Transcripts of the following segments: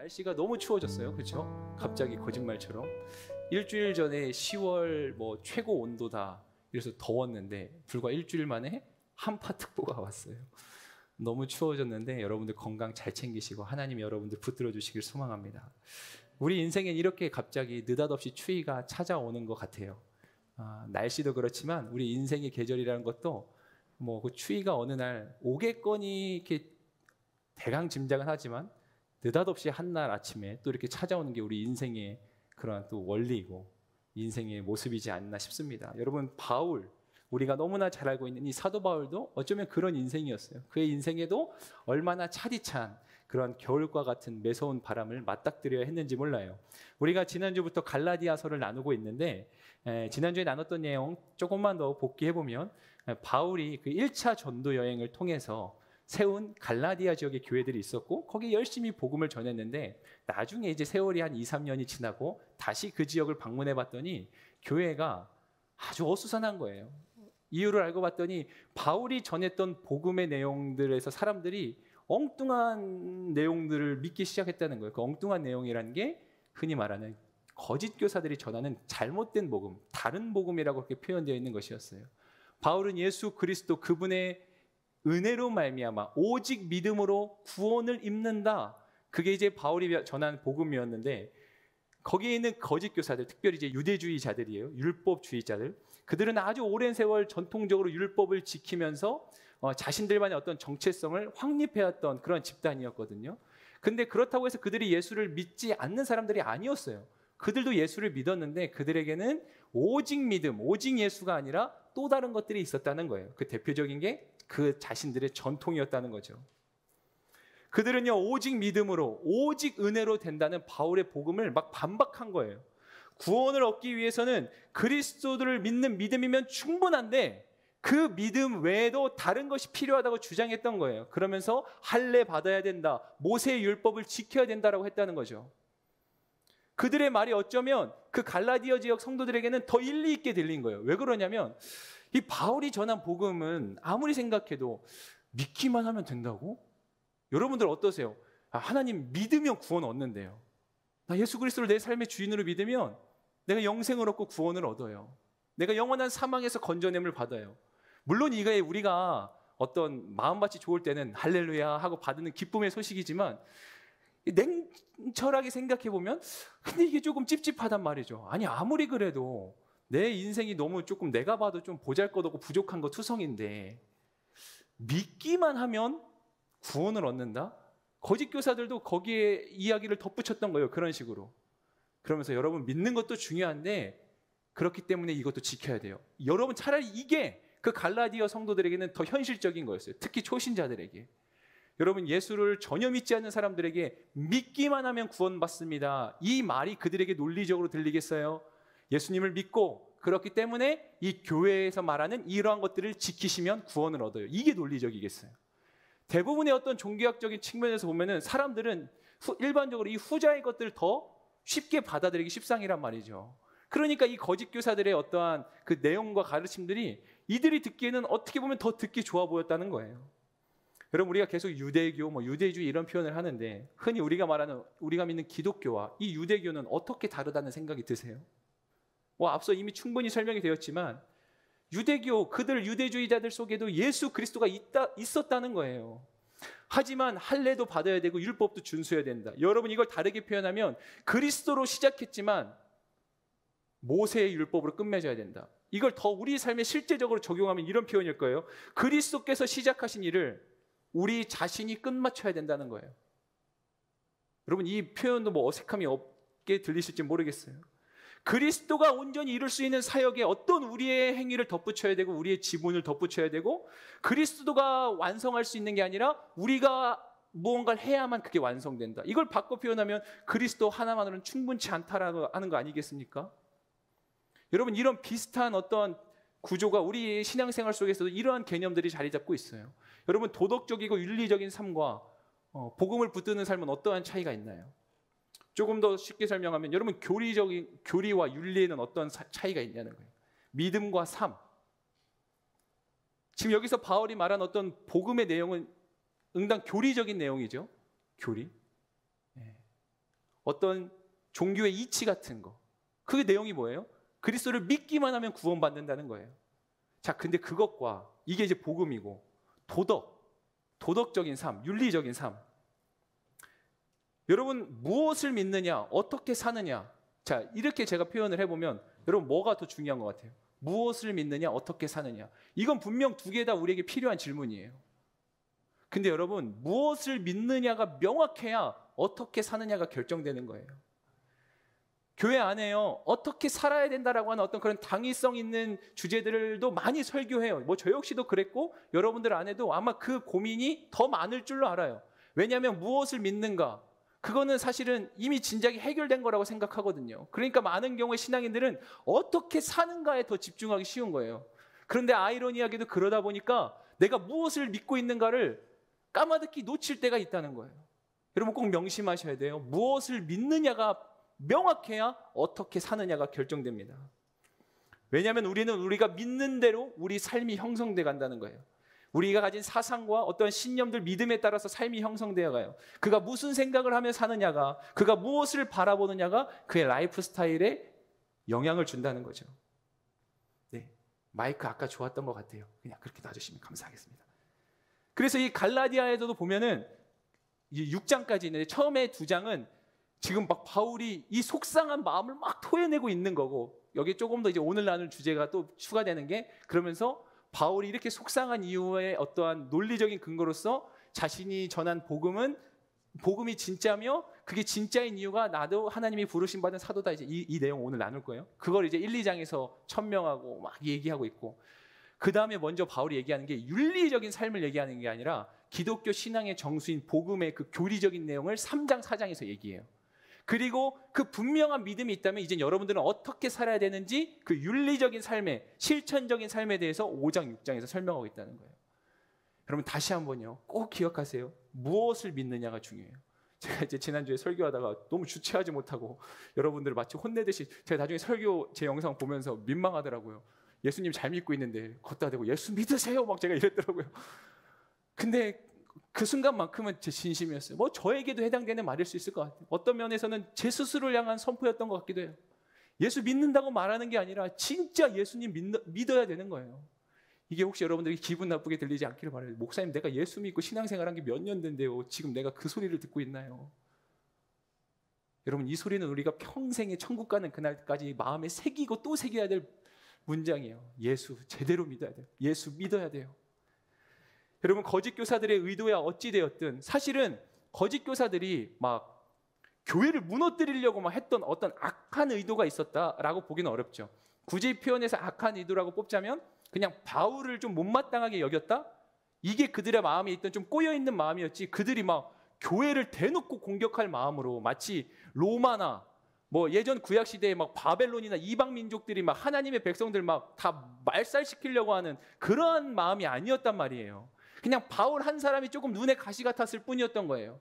날씨가 너무 추워졌어요. 그렇죠? 갑자기 거짓말처럼. 일주일 전에 10월 뭐 최고 온도다 이래서 더웠는데 불과 일주일 만에 한파특보가 왔어요. 너무 추워졌는데 여러분들 건강 잘 챙기시고 하나님 여러분들 붙들어 주시길 소망합니다. 우리 인생엔 이렇게 갑자기 느닷없이 추위가 찾아오는 것 같아요. 날씨도 그렇지만 우리 인생의 계절이라는 것도 뭐 그 추위가 어느 날 오겠거니 이렇게 대강 짐작은 하지만 느닷없이 한날 아침에 또 이렇게 찾아오는 게 우리 인생의 그러한 또 원리이고 인생의 모습이지 않나 싶습니다. 여러분 바울, 우리가 너무나 잘 알고 있는 이 사도 바울도 어쩌면 그런 인생이었어요. 그의 인생에도 얼마나 차디찬 그런 겨울과 같은 매서운 바람을 맞닥뜨려야 했는지 몰라요. 우리가 지난주부터 갈라디아서를 나누고 있는데 지난주에 나눴던 내용 조금만 더 복기해보면 바울이 그 1차 전도 여행을 통해서 세운 갈라디아 지역의 교회들이 있었고 거기에 열심히 복음을 전했는데 나중에 이제 세월이 한 2, 3년이 지나고 다시 그 지역을 방문해 봤더니 교회가 아주 어수선한 거예요. 이유를 알고 봤더니 바울이 전했던 복음의 내용들에서 사람들이 엉뚱한 내용들을 믿기 시작했다는 거예요. 그 엉뚱한 내용이라는 게 흔히 말하는 거짓 교사들이 전하는 잘못된 복음, 다른 복음이라고 그렇게 표현되어 있는 것이었어요. 바울은 예수 그리스도 그분의 은혜로 말미암아 오직 믿음으로 구원을 입는다. 그게 이제 바울이 전한 복음이었는데 거기에 있는 거짓 교사들, 특별히 이제 유대주의자들이에요. 율법주의자들. 그들은 아주 오랜 세월 전통적으로 율법을 지키면서 자신들만의 어떤 정체성을 확립해왔던 그런 집단이었거든요. 근데 그렇다고 해서 그들이 예수를 믿지 않는 사람들이 아니었어요. 그들도 예수를 믿었는데 그들에게는 오직 믿음, 오직 예수가 아니라 또 다른 것들이 있었다는 거예요. 그 대표적인 게 그 자신들의 전통이었다는 거죠. 그들은요 오직 믿음으로 오직 은혜로 된다는 바울의 복음을 막 반박한 거예요. 구원을 얻기 위해서는 그리스도를 믿는 믿음이면 충분한데 그 믿음 외에도 다른 것이 필요하다고 주장했던 거예요. 그러면서 할례 받아야 된다, 모세의 율법을 지켜야 된다라고 했다는 거죠. 그들의 말이 어쩌면 그 갈라디아 지역 성도들에게는 더 일리 있게 들린 거예요. 왜 그러냐면 이 바울이 전한 복음은 아무리 생각해도 믿기만 하면 된다고? 여러분들 어떠세요? 하나님 믿으면 구원 얻는데요. 나 예수 그리스도를 내 삶의 주인으로 믿으면 내가 영생을 얻고 구원을 얻어요. 내가 영원한 사망에서 건져냄을 받아요. 물론 이게 우리가 어떤 마음밭이 좋을 때는 할렐루야 하고 받는 기쁨의 소식이지만 냉철하게 생각해보면 근데 이게 조금 찝찝하단 말이죠. 아니 아무리 그래도 내 인생이 너무 조금 내가 봐도 좀 보잘것없고 부족한 거 투성인데 믿기만 하면 구원을 얻는다? 거짓 교사들도 거기에 이야기를 덧붙였던 거예요. 그런 식으로. 그러면서 여러분 믿는 것도 중요한데 그렇기 때문에 이것도 지켜야 돼요. 여러분 차라리 이게 그 갈라디아 성도들에게는 더 현실적인 거였어요. 특히 초신자들에게. 여러분 예수를 전혀 믿지 않는 사람들에게 믿기만 하면 구원받습니다. 이 말이 그들에게 논리적으로 들리겠어요? 예수님을 믿고 그렇기 때문에 이 교회에서 말하는 이러한 것들을 지키시면 구원을 얻어요. 이게 논리적이겠어요? 대부분의 어떤 종교학적인 측면에서 보면은 사람들은 일반적으로 이 후자의 것들을 더 쉽게 받아들이기 십상이란 말이죠. 그러니까 이 거짓 교사들의 어떠한 그 내용과 가르침들이 이들이 듣기에는 어떻게 보면 더 듣기 좋아 보였다는 거예요. 여러분 우리가 계속 유대교, 유대주의 이런 표현을 하는데 흔히 우리가 말하는 우리가 믿는 기독교와 이 유대교는 어떻게 다르다는 생각이 드세요? 앞서 이미 충분히 설명이 되었지만 유대교, 그들 유대주의자들 속에도 예수 그리스도가 있었다는 거예요. 하지만 할례도 받아야 되고 율법도 준수해야 된다. 여러분 이걸 다르게 표현하면 그리스도로 시작했지만 모세의 율법으로 끝맺어야 된다. 이걸 더 우리 삶에 실제적으로 적용하면 이런 표현일 거예요. 그리스도께서 시작하신 일을 우리 자신이 끝마쳐야 된다는 거예요. 여러분 이 표현도 어색함이 없게 들리실지 모르겠어요. 그리스도가 온전히 이룰 수 있는 사역에 어떤 우리의 행위를 덧붙여야 되고 우리의 지분을 덧붙여야 되고 그리스도가 완성할 수 있는 게 아니라 우리가 무언가를 해야만 그게 완성된다. 이걸 바꿔 표현하면 그리스도 하나만으로는 충분치 않다라고 하는 거 아니겠습니까? 여러분 이런 비슷한 어떤 구조가 우리 신앙생활 속에서도 이러한 개념들이 자리 잡고 있어요. 여러분 도덕적이고 윤리적인 삶과 복음을 붙드는 삶은 어떠한 차이가 있나요? 조금 더 쉽게 설명하면 여러분 교리와 윤리에는 어떤 차이가 있냐는 거예요. 믿음과 삶. 지금 여기서 바울이 말한 어떤 복음의 내용은 응당 교리적인 내용이죠. 교리. 어떤 종교의 이치 같은 거. 그게 내용이 뭐예요? 그리스도를 믿기만 하면 구원받는다는 거예요. 자, 근데 그것과 이게 이제 복음이고 도덕적인 삶, 윤리적인 삶. 여러분 무엇을 믿느냐, 어떻게 사느냐. 자, 이렇게 제가 표현을 해보면 여러분 뭐가 더 중요한 것 같아요? 무엇을 믿느냐, 어떻게 사느냐. 이건 분명 두 개 다 우리에게 필요한 질문이에요. 근데 여러분 무엇을 믿느냐가 명확해야 어떻게 사느냐가 결정되는 거예요. 교회 안에요, 어떻게 살아야 된다라고 하는 어떤 그런 당위성 있는 주제들도 많이 설교해요. 뭐 저 역시도 그랬고 여러분들 안에도 아마 그 고민이 더 많을 줄로 알아요. 왜냐하면 무엇을 믿는가, 그거는 사실은 이미 진작에 해결된 거라고 생각하거든요. 그러니까 많은 경우에 신앙인들은 어떻게 사는가에 더 집중하기 쉬운 거예요. 그런데 아이러니하게도 그러다 보니까 내가 무엇을 믿고 있는가를 까마득히 놓칠 때가 있다는 거예요. 여러분 꼭 명심하셔야 돼요. 무엇을 믿느냐가 명확해야 어떻게 사느냐가 결정됩니다. 왜냐하면 우리가 믿는 대로 우리 삶이 형성돼 간다는 거예요. 우리가 가진 사상과 어떤 신념들, 믿음에 따라서 삶이 형성되어 가요. 그가 무슨 생각을 하며 사느냐가, 그가 무엇을 바라보느냐가 그의 라이프 스타일에 영향을 준다는 거죠. 네, 마이크 아까 좋았던 것 같아요. 그냥 그렇게 놔주시면 감사하겠습니다. 그래서 이 갈라디아에서도 보면은 6장까지 있는데 처음에 2장은 지금 막 바울이 이 속상한 마음을 막 토해내고 있는 거고, 여기 조금 더 이제 오늘 나눌 주제가 또 추가되는 게, 그러면서 바울이 이렇게 속상한 이유의 어떠한 논리적인 근거로서 자신이 전한 복음이 진짜며 그게 진짜인 이유가 나도 하나님이 부르심 받은 사도다. 이제 이 내용 오늘 나눌 거예요. 그걸 이제 1, 2장에서 천명하고 막 얘기하고 있고, 그 다음에 먼저 바울이 얘기하는 게 윤리적인 삶을 얘기하는 게 아니라 기독교 신앙의 정수인 복음의 그 교리적인 내용을 3장, 4장에서 얘기해요. 그리고 그 분명한 믿음이 있다면 이제 여러분들은 어떻게 살아야 되는지 그 윤리적인 삶의 실천적인 삶에 대해서 5장, 6장에서 설명하고 있다는 거예요. 여러분 다시 한번요, 꼭 기억하세요. 무엇을 믿느냐가 중요해요. 제가 이제 지난주에 설교하다가 너무 주체하지 못하고 여러분들을 마치 혼내듯이, 제가 나중에 설교 제 영상 보면서 민망하더라고요. 예수님 잘 믿고 있는데 걷다 대고 예수 믿으세요 막 제가 이랬더라고요. 근데 그 순간만큼은 제 진심이었어요. 뭐 저에게도 해당되는 말일 수 있을 것 같아요. 어떤 면에서는 제 스스로를 향한 선포였던 것 같기도 해요. 예수 믿는다고 말하는 게 아니라 진짜 예수님 믿어야 되는 거예요. 이게 혹시 여러분들이 기분 나쁘게 들리지 않기를 바라요. 목사님, 내가 예수 믿고 신앙생활한 게 몇 년 된데요, 지금 내가 그 소리를 듣고 있나요? 여러분, 이 소리는 우리가 평생에 천국 가는 그날까지 마음에 새기고 또 새겨야 될 문장이에요. 예수 제대로 믿어야 돼요. 예수 믿어야 돼요. 여러분, 거짓 교사들의 의도야 어찌 되었든 사실은 거짓 교사들이 막 교회를 무너뜨리려고 막 했던 어떤 악한 의도가 있었다라고 보기는 어렵죠. 굳이 표현해서 악한 의도라고 뽑자면 그냥 바울을 좀 못마땅하게 여겼다? 이게 그들의 마음에 있던 좀 꼬여있는 마음이었지, 그들이 막 교회를 대놓고 공격할 마음으로 마치 로마나 뭐 예전 구약시대에 막 바벨론이나 이방 민족들이 막 하나님의 백성들 막 다 말살시키려고 하는 그러한 마음이 아니었단 말이에요. 그냥 바울 한 사람이 조금 눈에 가시 같았을 뿐이었던 거예요.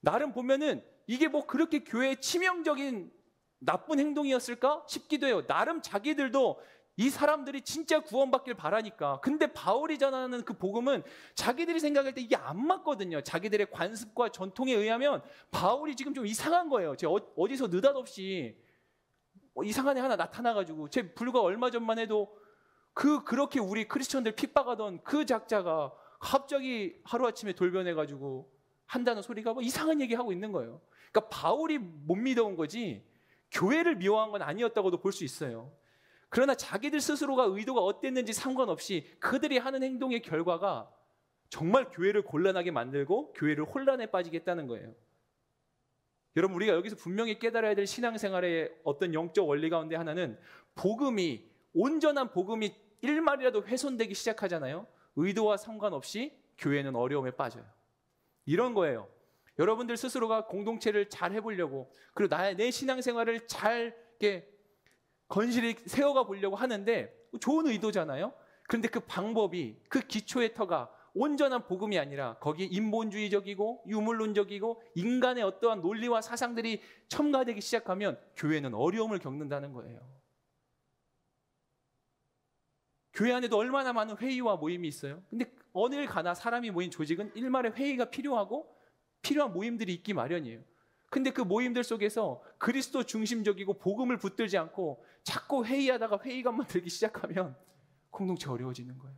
나름 보면은 이게 뭐 그렇게 교회에 치명적인 나쁜 행동이었을까 싶기도 해요. 나름 자기들도 이 사람들이 진짜 구원받길 바라니까. 근데 바울이 전하는 그 복음은 자기들이 생각할 때 이게 안 맞거든요. 자기들의 관습과 전통에 의하면 바울이 지금 좀 이상한 거예요. 제가 어디서 느닷없이 이상한 애 하나 나타나가지고, 제 불과 얼마 전만 해도 그렇게 우리 크리스천들 핍박하던 그 작자가 갑자기 하루아침에 돌변해가지고 한다는 소리가 뭐 이상한 얘기하고 있는 거예요. 그러니까 바울이 못 믿어온 거지 교회를 미워한 건 아니었다고도 볼 수 있어요. 그러나 자기들 스스로가 의도가 어땠는지 상관없이 그들이 하는 행동의 결과가 정말 교회를 곤란하게 만들고 교회를 혼란에 빠지게 했다는 거예요. 여러분, 우리가 여기서 분명히 깨달아야 될 신앙생활의 어떤 영적 원리 가운데 하나는, 온전한 복음이 1말이라도 훼손되기 시작하잖아요. 의도와 상관없이 교회는 어려움에 빠져요. 이런 거예요. 여러분들 스스로가 공동체를 잘 해보려고, 그리고 내 신앙생활을 잘 이렇게 건실히 세워가 보려고 하는데 좋은 의도잖아요. 그런데 그 방법이, 그 기초의 터가 온전한 복음이 아니라 거기에 인본주의적이고 유물론적이고 인간의 어떠한 논리와 사상들이 첨가되기 시작하면 교회는 어려움을 겪는다는 거예요. 교회 안에도 얼마나 많은 회의와 모임이 있어요. 근데 어딜 가나 사람이 모인 조직은 일말의 회의가 필요하고 필요한 모임들이 있기 마련이에요. 근데 그 모임들 속에서 그리스도 중심적이고 복음을 붙들지 않고 자꾸 회의하다가 회의감만 들기 시작하면 공동체 어려워지는 거예요.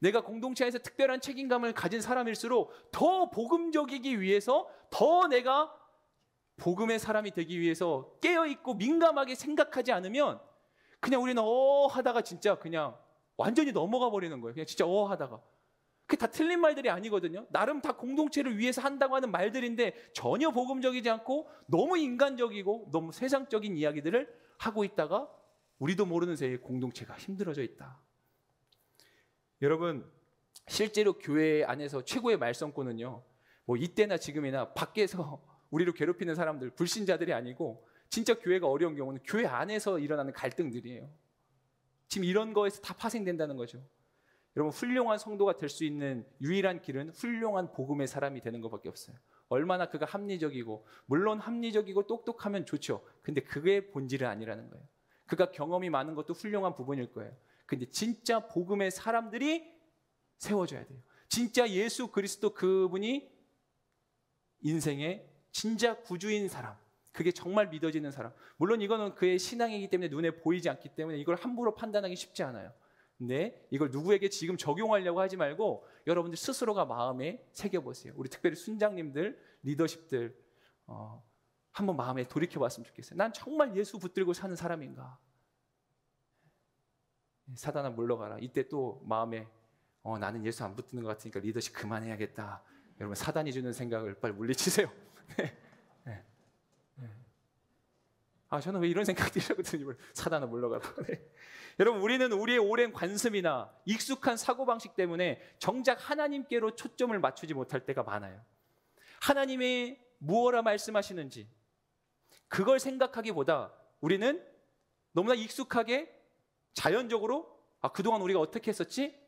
내가 공동체 안에서 특별한 책임감을 가진 사람일수록 더 복음적이기 위해서, 더 내가 복음의 사람이 되기 위해서 깨어있고 민감하게 생각하지 않으면 그냥 우리는 하다가 진짜 그냥 완전히 넘어가 버리는 거예요. 그냥 진짜 하다가. 그게 다 틀린 말들이 아니거든요. 나름 다 공동체를 위해서 한다고 하는 말들인데 전혀 복음적이지 않고 너무 인간적이고 너무 세상적인 이야기들을 하고 있다가 우리도 모르는 새에 공동체가 힘들어져 있다. 여러분, 실제로 교회 안에서 최고의 말썽꾼은요, 뭐 이때나 지금이나 밖에서 우리를 괴롭히는 사람들, 불신자들이 아니고 진짜 교회가 어려운 경우는 교회 안에서 일어나는 갈등들이에요. 지금 이런 거에서 다 파생된다는 거죠. 여러분, 훌륭한 성도가 될 수 있는 유일한 길은 훌륭한 복음의 사람이 되는 것밖에 없어요. 얼마나 그가 합리적이고, 물론 합리적이고 똑똑하면 좋죠. 근데 그게 본질은 아니라는 거예요. 그가 경험이 많은 것도 훌륭한 부분일 거예요. 근데 진짜 복음의 사람들이 세워져야 돼요. 진짜 예수 그리스도 그분이 인생의 진짜 구주인 사람, 그게 정말 믿어지는 사람. 물론 이거는 그의 신앙이기 때문에 눈에 보이지 않기 때문에 이걸 함부로 판단하기 쉽지 않아요. 근데 이걸 누구에게 지금 적용하려고 하지 말고 여러분들 스스로가 마음에 새겨보세요. 우리 특별히 순장님들, 리더십들 한번 마음에 돌이켜봤으면 좋겠어요. 난 정말 예수 붙들고 사는 사람인가? 사단아 물러가라. 이때 또 마음에 나는 예수 안 붙드는 것 같으니까 리더십 그만해야겠다. 여러분, 사단이 주는 생각을 빨리 물리치세요. 저는 왜 이런 생각들이 하거든요. 사단아 물러가라. 여러분, 우리는 우리의 오랜 관습이나 익숙한 사고방식 때문에 정작 하나님께로 초점을 맞추지 못할 때가 많아요. 하나님이 무엇라 말씀하시는지 그걸 생각하기보다 우리는 너무나 익숙하게 자연적으로 그동안 우리가 어떻게 했었지?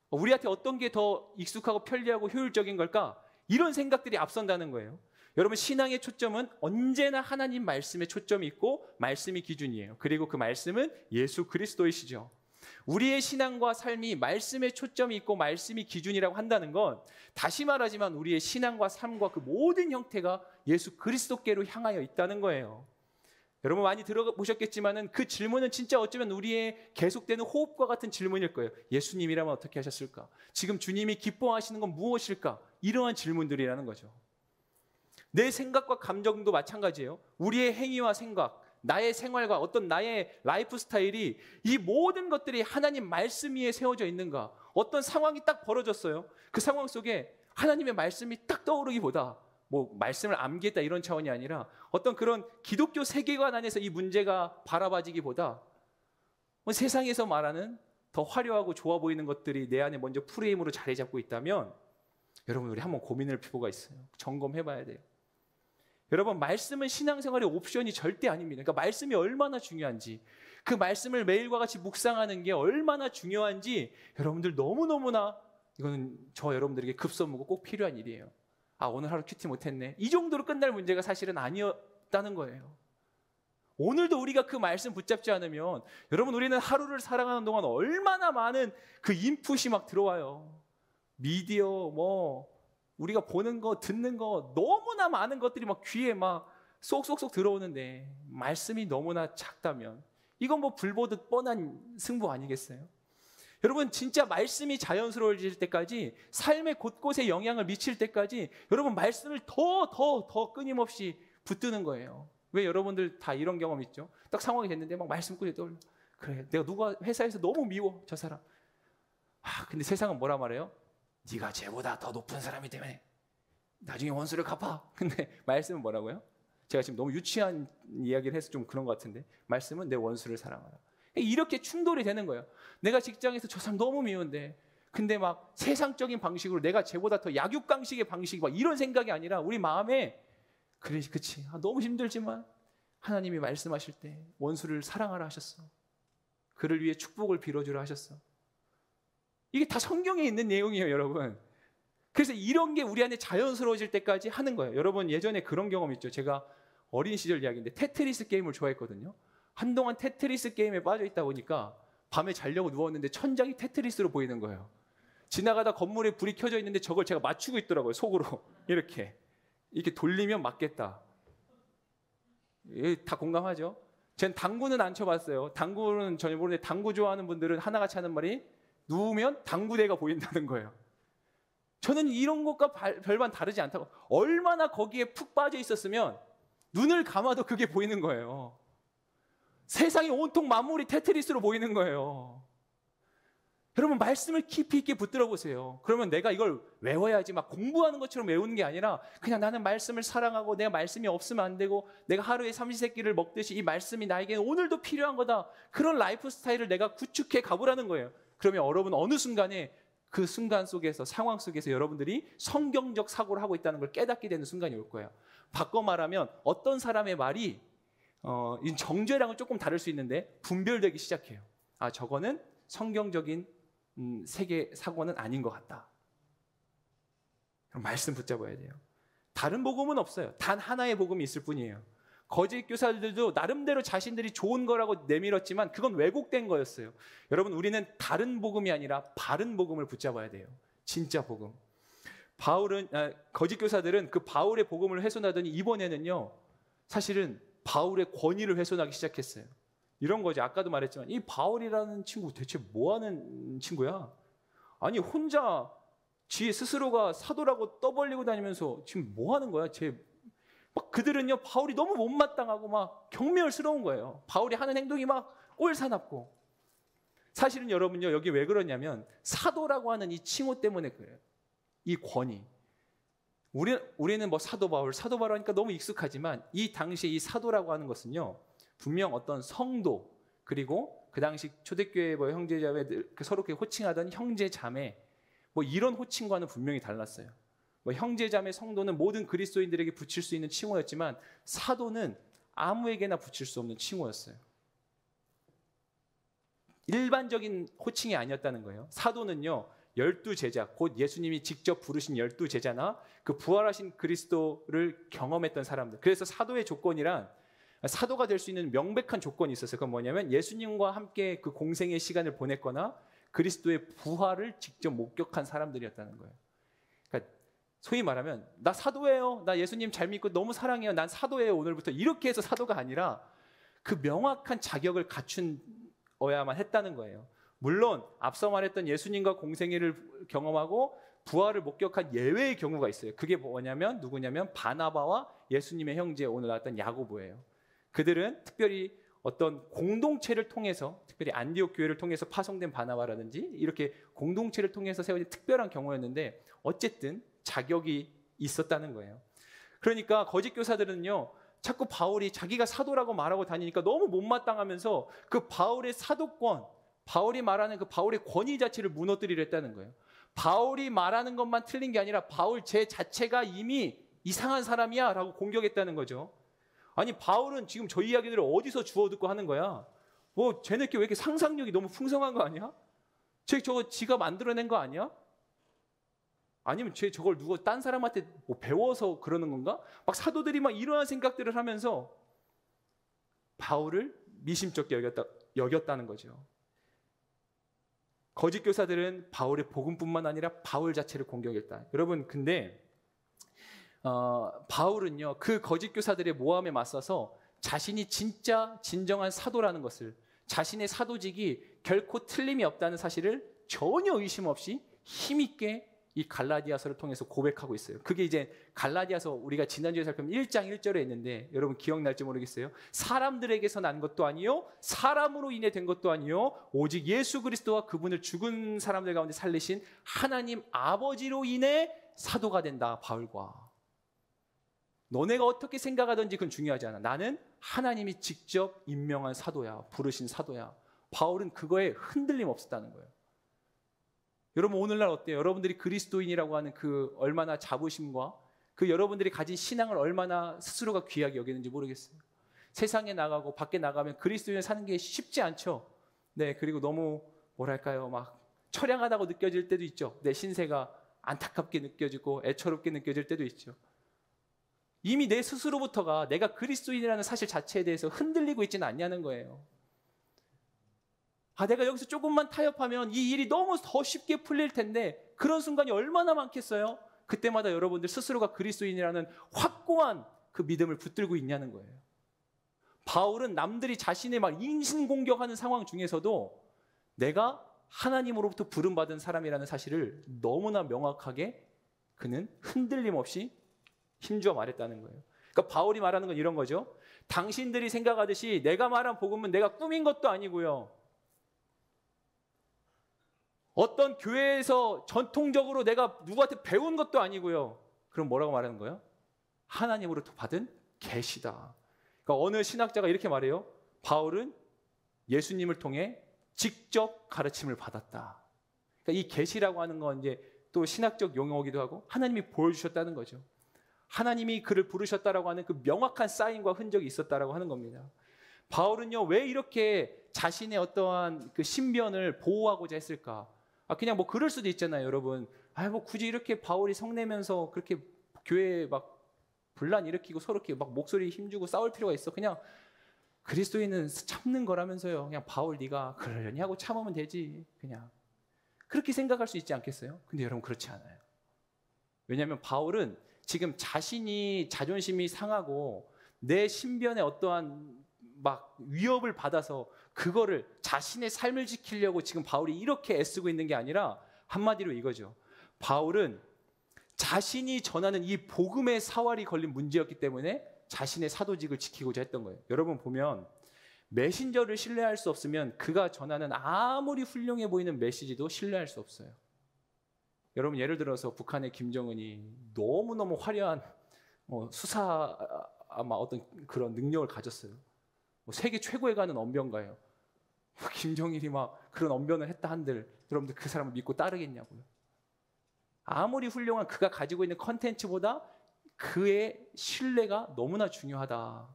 우리한테 어떤 게 더 익숙하고 편리하고 효율적인 걸까? 이런 생각들이 앞선다는 거예요. 여러분, 신앙의 초점은 언제나 하나님 말씀에 초점이 있고 말씀이 기준이에요. 그리고 그 말씀은 예수 그리스도이시죠. 우리의 신앙과 삶이 말씀에 초점이 있고 말씀이 기준이라고 한다는 건 다시 말하지만 우리의 신앙과 삶과 그 모든 형태가 예수 그리스도께로 향하여 있다는 거예요. 여러분 많이 들어보셨겠지만 그 질문은 진짜 어쩌면 우리의 계속되는 호흡과 같은 질문일 거예요. 예수님이라면 어떻게 하셨을까? 지금 주님이 기뻐하시는 건 무엇일까? 이러한 질문들이라는 거죠. 내 생각과 감정도 마찬가지예요. 우리의 행위와 생각, 나의 생활과 어떤 나의 라이프 스타일이 이 모든 것들이 하나님 말씀 위에 세워져 있는가? 어떤 상황이 딱 벌어졌어요. 그 상황 속에 하나님의 말씀이 딱 떠오르기보다 뭐 말씀을 암기했다 이런 차원이 아니라 어떤 그런 기독교 세계관 안에서 이 문제가 바라봐지기보다 세상에서 말하는 더 화려하고 좋아 보이는 것들이 내 안에 먼저 프레임으로 자리 잡고 있다면 여러분, 우리 한번 고민할 필요가 있어요. 점검해 봐야 돼요. 여러분, 말씀은 신앙생활의 옵션이 절대 아닙니다. 그러니까 말씀이 얼마나 중요한지, 그 말씀을 매일과 같이 묵상하는 게 얼마나 중요한지 여러분들 너무너무나 이거는 저 여러분들에게 급선무고 꼭 필요한 일이에요. 오늘 하루 큐티 못했네. 이 정도로 끝날 문제가 사실은 아니었다는 거예요. 오늘도 우리가 그 말씀 붙잡지 않으면 여러분, 우리는 하루를 살아가는 동안 얼마나 많은 그 인풋이 막 들어와요. 미디어, 우리가 보는 거, 듣는 거 너무나 많은 것들이 막 귀에 막 쏙쏙쏙 들어오는데 말씀이 너무나 작다면 이건 불 보듯 뻔한 승부 아니겠어요? 여러분, 진짜 말씀이 자연스러워질 때까지, 삶의 곳곳에 영향을 미칠 때까지 여러분 말씀을 더 끊임없이 붙드는 거예요. 왜 여러분들 다 이런 경험 있죠? 딱 상황이 됐는데 막 말씀꾼이 떠올려. 그래, 내가 누가 회사에서 너무 미워, 저 사람. 근데 세상은 뭐라 말해요? 네가 쟤보다 더 높은 사람이 때문에 나중에 원수를 갚아. 근데 말씀은 뭐라고요? 제가 지금 너무 유치한 이야기를 해서 좀 그런 것 같은데 말씀은 내 원수를 사랑하라. 이렇게 충돌이 되는 거예요. 내가 직장에서 저 사람 너무 미운데 근데 막 세상적인 방식으로 내가 쟤보다 더 약육강식의 방식 막 이런 생각이 아니라 우리 마음에 그래, 그치, 너무 힘들지만 하나님이 말씀하실 때 원수를 사랑하라 하셨어. 그를 위해 축복을 빌어주라 하셨어. 이게 다 성경에 있는 내용이에요, 여러분. 그래서 이런 게 우리 안에 자연스러워질 때까지 하는 거예요. 여러분 예전에 그런 경험 있죠. 제가 어린 시절 이야기인데 테트리스 게임을 좋아했거든요. 한동안 테트리스 게임에 빠져 있다 보니까 밤에 자려고 누웠는데 천장이 테트리스로 보이는 거예요. 지나가다 건물에 불이 켜져 있는데 저걸 제가 맞추고 있더라고요, 속으로. 이렇게. 이렇게 돌리면 맞겠다. 다 공감하죠? 전 당구는 안 쳐봤어요. 당구는 전혀 모르는데 당구 좋아하는 분들은 하나같이 하는 말이 누우면 당구대가 보인다는 거예요. 저는 이런 것과 별반 다르지 않다고. 얼마나 거기에 푹 빠져 있었으면 눈을 감아도 그게 보이는 거예요. 세상이 온통 만물이 테트리스로 보이는 거예요. 여러분 말씀을 깊이 있게 붙들어 보세요. 그러면 내가 이걸 외워야지 막 공부하는 것처럼 외우는 게 아니라 그냥 나는 말씀을 사랑하고 내가 말씀이 없으면 안 되고 내가 하루에 삼시세끼를 먹듯이 이 말씀이 나에게 오늘도 필요한 거다. 그런 라이프 스타일을 내가 구축해 가보라는 거예요. 그러면 여러분 어느 순간에 그 순간 속에서 상황 속에서 여러분들이 성경적 사고를 하고 있다는 걸 깨닫게 되는 순간이 올 거예요. 바꿔 말하면 어떤 사람의 말이 이 정죄랑은 조금 다를 수 있는데 분별되기 시작해요. 아, 저거는 성경적인 세계 사고는 아닌 것 같다. 그럼 말씀 붙잡아야 돼요. 다른 복음은 없어요. 단 하나의 복음이 있을 뿐이에요. 거짓 교사들도 나름대로 자신들이 좋은 거라고 내밀었지만 그건 왜곡된 거였어요. 여러분 우리는 다른 복음이 아니라 바른 복음을 붙잡아야 돼요. 진짜 복음. 거짓 교사들은 그 바울의 복음을 훼손하더니 이번에는요. 사실은 바울의 권위를 훼손하기 시작했어요. 이런 거지. 아까도 말했지만 이 바울이라는 친구 대체 뭐 하는 친구야? 아니 혼자 지 스스로가 사도라고 떠벌리고 다니면서 지금 뭐 하는 거야? 막 그들은요 바울이 너무 못마땅하고 막 경멸스러운 거예요. 바울이 하는 행동이 막 꼴사납고. 사실은 여러분요 여기 왜 그러냐면 사도라고 하는 이 칭호 때문에 그래요. 이 권위. 우리는 뭐 사도 바울 하니까 너무 익숙하지만 이 당시에 이 사도라고 하는 것은요 분명 어떤 성도 그리고 그 당시 초대교회 뭐 형제자매 서로 호칭하던 형제자매 뭐 이런 호칭과는 분명히 달랐어요. 뭐 형제자매 성도는 모든 그리스도인들에게 붙일 수 있는 칭호였지만 사도는 아무에게나 붙일 수 없는 칭호였어요. 일반적인 호칭이 아니었다는 거예요. 사도는요 12제자, 곧 예수님이 직접 부르신 12제자나 그 부활하신 그리스도를 경험했던 사람들. 그래서 사도의 조건이란 사도가 될 수 있는 명백한 조건이 있었어요. 그건 뭐냐면 예수님과 함께 그 공생의 시간을 보냈거나 그리스도의 부활을 직접 목격한 사람들이었다는 거예요. 그러니까 소위 말하면 나 사도예요. 나 예수님 잘 믿고 너무 사랑해요. 난 사도예요. 오늘부터 이렇게 해서 사도가 아니라 그 명확한 자격을 갖춘어야만 했다는 거예요. 물론 앞서 말했던 예수님과 공생애를 경험하고 부활을 목격한 예외의 경우가 있어요. 그게 뭐냐면 누구냐면 바나바와 예수님의 형제 오늘 나왔던 야고보예요. 그들은 특별히 어떤 공동체를 통해서 특별히 안디옥 교회를 통해서 파송된 바나바라든지 이렇게 공동체를 통해서 세워진 특별한 경우였는데 어쨌든 자격이 있었다는 거예요. 그러니까 거짓 교사들은요 자꾸 바울이 자기가 사도라고 말하고 다니니까 너무 못마땅하면서 그 바울의 사도권 바울이 말하는 그 바울의 권위 자체를 무너뜨리려 했다는 거예요. 바울이 말하는 것만 틀린 게 아니라 바울 제 자체가 이미 이상한 사람이야 라고 공격했다는 거죠. 아니 바울은 지금 저 이야기들을 어디서 주워 듣고 하는 거야? 뭐 쟤네끼 왜 이렇게 상상력이 너무 풍성한 거 아니야? 저거 지가 만들어낸 거 아니야? 아니면 저걸 누가 딴 사람한테 뭐 배워서 그러는 건가? 막 사도들이 막 이러한 생각들을 하면서 바울을 미심쩍게 여겼다는 거죠. 거짓 교사들은 바울의 복음뿐만 아니라 바울 자체를 공격했다. 여러분 근데 바울은요 그 거짓 교사들의 모함에 맞서서 자신이 진짜 진정한 사도라는 것을 자신의 사도직이 결코 틀림이 없다는 사실을 전혀 의심 없이 힘있게 이 갈라디아서를 통해서 고백하고 있어요. 그게 이제 갈라디아서 우리가 지난주에 살펴본 1장 1절에 있는데 여러분 기억날지 모르겠어요. 사람들에게서 난 것도 아니요 사람으로 인해 된 것도 아니요 오직 예수 그리스도와 그분을 죽은 사람들 가운데 살리신 하나님 아버지로 인해 사도가 된다. 바울과 너네가 어떻게 생각하든지 그건 중요하지 않아. 나는 하나님이 직접 임명한 사도야. 부르신 사도야. 바울은 그거에 흔들림 없었다는 거예요. 여러분 오늘날 어때요? 여러분들이 그리스도인이라고 하는 그 얼마나 자부심과 그 여러분들이 가진 신앙을 얼마나 스스로가 귀하게 여기는지 모르겠어요. 세상에 나가고 밖에 나가면 그리스도인을 사는 게 쉽지 않죠. 네, 그리고 너무 뭐랄까요? 막 처량하다고 느껴질 때도 있죠. 내 신세가 안타깝게 느껴지고 애처롭게 느껴질 때도 있죠. 이미 내 스스로부터가 내가 그리스도인이라는 사실 자체에 대해서 흔들리고 있지는 않냐는 거예요. 내가 여기서 조금만 타협하면 이 일이 너무 더 쉽게 풀릴 텐데 그런 순간이 얼마나 많겠어요? 그때마다 여러분들 스스로가 그리스도인이라는 확고한 그 믿음을 붙들고 있냐는 거예요. 바울은 남들이 자신의 막 인신공격하는 상황 중에서도 내가 하나님으로부터 부름받은 사람이라는 사실을 너무나 명확하게 그는 흔들림 없이 힘주어 말했다는 거예요. 그러니까 바울이 말하는 건 이런 거죠. 당신들이 생각하듯이 내가 말한 복음은 내가 꾸민 것도 아니고요. 어떤 교회에서 전통적으로 내가 누구한테 배운 것도 아니고요. 그럼 뭐라고 말하는 거예요? 하나님으로부터 받은 계시다. 그러니까 어느 신학자가 이렇게 말해요. 바울은 예수님을 통해 직접 가르침을 받았다. 그러니까 이 계시라고 하는 건 이제 또 신학적 용어이기도 하고 하나님이 보여주셨다는 거죠. 하나님이 그를 부르셨다라고 하는 그 명확한 사인과 흔적이 있었다라고 하는 겁니다. 바울은요, 왜 이렇게 자신의 어떠한 그 신변을 보호하고자 했을까? 그냥 뭐 그럴 수도 있잖아요, 여러분. 뭐 굳이 이렇게 바울이 성내면서 그렇게 교회에 막 분란 일으키고 서로 이렇게 막 목소리 힘주고 싸울 필요가 있어? 그냥 그리스도인은 참는 거라면서요. 그냥 바울 네가 그러려니 하고 참으면 되지. 그냥 그렇게 생각할 수 있지 않겠어요? 근데 여러분 그렇지 않아요. 왜냐하면 바울은 지금 자신이 자존심이 상하고 내 신변에 어떠한 막 위협을 받아서 그거를 자신의 삶을 지키려고 지금 바울이 이렇게 애쓰고 있는 게 아니라 한마디로 이거죠. 바울은 자신이 전하는 이 복음의 사활이 걸린 문제였기 때문에 자신의 사도직을 지키고자 했던 거예요. 여러분 보면 메신저를 신뢰할 수 없으면 그가 전하는 아무리 훌륭해 보이는 메시지도 신뢰할 수 없어요. 여러분 예를 들어서 북한의 김정은이 너무너무 화려한 수사 아마 어떤 그런 능력을 가졌어요. 세계 최고에 가는 언변가예요. 김정일이 막 그런 언변을 했다 한들 여러분들 그 사람을 믿고 따르겠냐고요. 아무리 훌륭한 그가 가지고 있는 컨텐츠보다 그의 신뢰가 너무나 중요하다.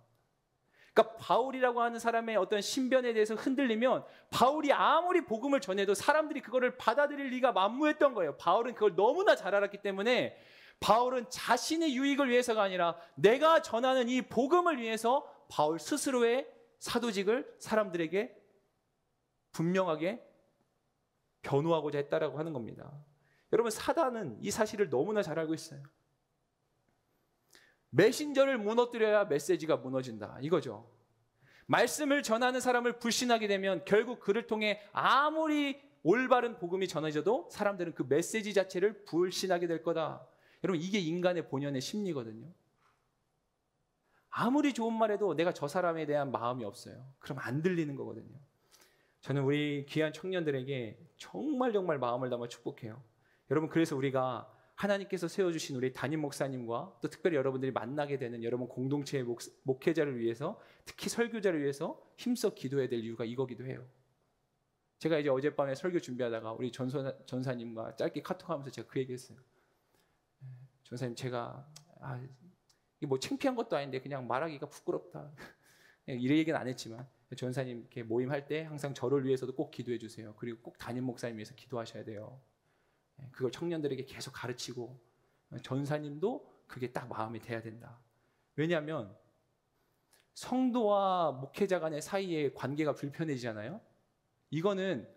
그러니까 바울이라고 하는 사람의 어떤 신변에 대해서 흔들리면 바울이 아무리 복음을 전해도 사람들이 그거를 받아들일 리가 만무했던 거예요. 바울은 그걸 너무나 잘 알았기 때문에 바울은 자신의 유익을 위해서가 아니라 내가 전하는 이 복음을 위해서 바울 스스로의 사도직을 사람들에게 분명하게 변호하고자 했다라고 하는 겁니다. 여러분 사단은 이 사실을 너무나 잘 알고 있어요. 메신저를 무너뜨려야 메시지가 무너진다. 이거죠. 말씀을 전하는 사람을 불신하게 되면 결국 그를 통해 아무리 올바른 복음이 전해져도 사람들은 그 메시지 자체를 불신하게 될 거다. 여러분 이게 인간의 본연의 심리거든요. 아무리 좋은 말해도 내가 저 사람에 대한 마음이 없어요. 그럼 안 들리는 거거든요. 저는 우리 귀한 청년들에게 정말 마음을 담아 축복해요. 여러분 그래서 우리가 하나님께서 세워주신 우리 담임 목사님과 또 특별히 여러분들이 만나게 되는 여러분 공동체의 목회자를 위해서 특히 설교자를 위해서 힘써 기도해야 될 이유가 이거기도 해요. 제가 이제 어젯밤에 설교 준비하다가 우리 전사님과 짧게 카톡하면서 제가 그 얘기했어요. 전사님 제가 이게 뭐 창피한 것도 아닌데 그냥 말하기가 부끄럽다. 이런 얘기는 안 했지만 전사님 이렇게 모임할 때 항상 저를 위해서도 꼭 기도해 주세요. 그리고 꼭 담임 목사님 위해서 기도하셔야 돼요. 그걸 청년들에게 계속 가르치고 전사님도 그게 딱 마음에 돼야 된다. 왜냐하면 성도와 목회자 간의 사이에 관계가 불편해지잖아요. 이거는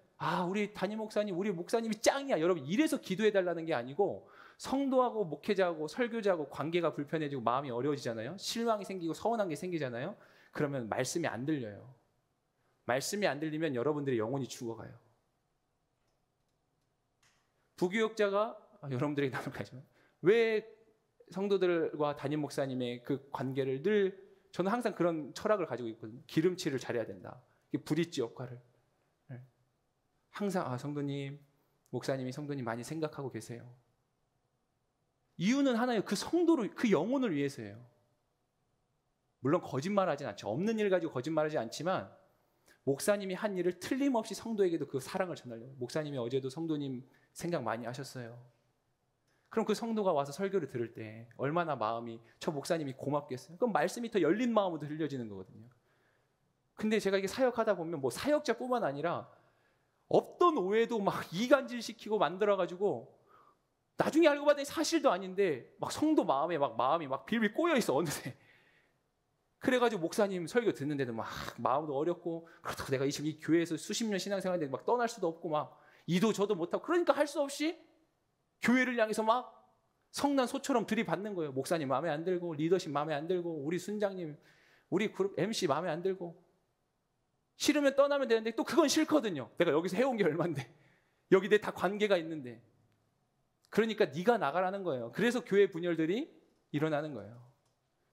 우리 담임 목사님, 우리 목사님이 짱이야. 여러분 이래서 기도해 달라는 게 아니고 성도하고 목회자하고 설교자하고 관계가 불편해지고 마음이 어려워지잖아요. 실망이 생기고 서운한 게 생기잖아요. 그러면 말씀이 안 들려요. 말씀이 안 들리면 여러분들의 영혼이 죽어가요. 부교육자가 여러분들에게 나눌 거지만 왜 성도들과 담임 목사님의 그 관계를 늘 저는 항상 그런 철학을 가지고 있거든요. 기름칠을 잘해야 된다. 브릿지 역할을 항상 성도님, 목사님이 성도님 많이 생각하고 계세요. 이유는 하나예요. 그 성도를 그 영혼을 위해서예요. 물론 거짓말하진 않죠. 없는 일 가지고 거짓말하지 않지만 목사님이 한 일을 틀림없이 성도에게도 그 사랑을 전하려고. 목사님이 어제도 성도님 생각 많이 하셨어요. 그럼 그 성도가 와서 설교를 들을 때 얼마나 마음이 저 목사님이 고맙겠어요. 그럼 말씀이 더 열린 마음으로 들려지는 거거든요. 근데 제가 이게 사역하다 보면 뭐 사역자뿐만 아니라 없던 오해도 막 이간질시키고 만들어가지고 나중에 알고 봤더니 사실도 아닌데 막 성도 마음이 막 빌빌 꼬여 있어 어느새. 그래가지고 목사님 설교 듣는데도 막 마음도 어렵고 그렇다고 내가 지금 이 교회에서 수십 년 신앙생활인데 막 떠날 수도 없고 막 이도 저도 못하고 그러니까 할 수 없이 교회를 향해서 막 성난 소처럼 들이받는 거예요. 목사님 마음에 안 들고, 리더십 마음에 안 들고, 우리 순장님, 우리 그룹 MC 마음에 안 들고. 싫으면 떠나면 되는데 또 그건 싫거든요. 내가 여기서 해온 게 얼만데. 여기 내 다 관계가 있는데. 그러니까 네가 나가라는 거예요. 그래서 교회 분열들이 일어나는 거예요.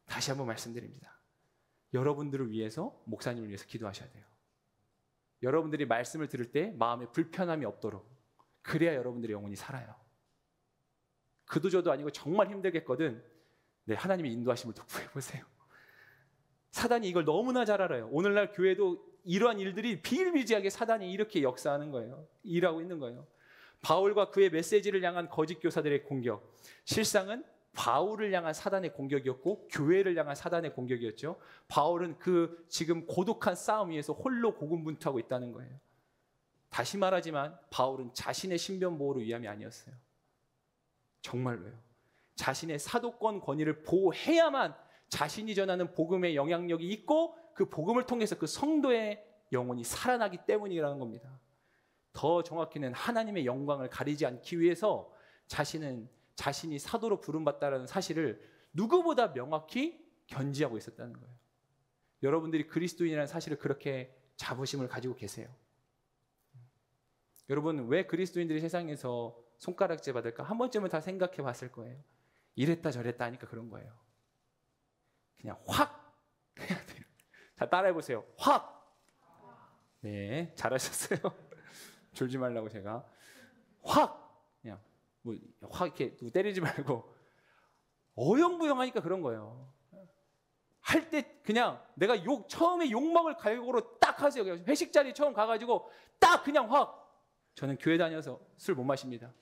다시 한번 말씀드립니다. 여러분들을 위해서, 목사님을 위해서 기도하셔야 돼요. 여러분들이 말씀을 들을 때 마음에 불편함이 없도록. 그래야 여러분들의 영혼이 살아요. 그도 저도 아니고 정말 힘들겠거든. 네, 하나님의 인도하심을 구해보세요. 사단이 이걸 너무나 잘 알아요. 오늘날 교회도 이러한 일들이 비일비재하게 사단이 이렇게 역사하는 거예요. 일하고 있는 거예요. 바울과 그의 메시지를 향한 거짓 교사들의 공격. 실상은 바울을 향한 사단의 공격이었고 교회를 향한 사단의 공격이었죠. 바울은 그 지금 고독한 싸움 위에서 홀로 고군분투하고 있다는 거예요. 다시 말하지만 바울은 자신의 신변 보호를 위함이 아니었어요. 정말로요. 자신의 사도권 권위를 보호해야만 자신이 전하는 복음의 영향력이 있고 그 복음을 통해서 그 성도의 영혼이 살아나기 때문이라는 겁니다. 더 정확히는 하나님의 영광을 가리지 않기 위해서 자신이 사도로 부름받다라는 사실을 누구보다 명확히 견지하고 있었다는 거예요. 여러분들이 그리스도인이라는 사실을 그렇게 자부심을 가지고 계세요. 여러분, 왜 그리스도인들이 세상에서 손가락질 받을까? 한 번쯤은 다 생각해 봤을 거예요. 이랬다 저랬다 하니까 그런 거예요. 그냥 확 해야 돼요. 자, 따라해보세요. 확! 네, 잘하셨어요. 졸지 말라고 제가. 확! 그냥 확 이렇게 때리지 말고 어영부영하니까 그런 거예요. 할 때 그냥 내가 처음에 욕먹을 각오로 딱 하세요. 회식 자리 처음 가가지고 딱 그냥 확! 저는 교회 다녀서 술 못 마십니다.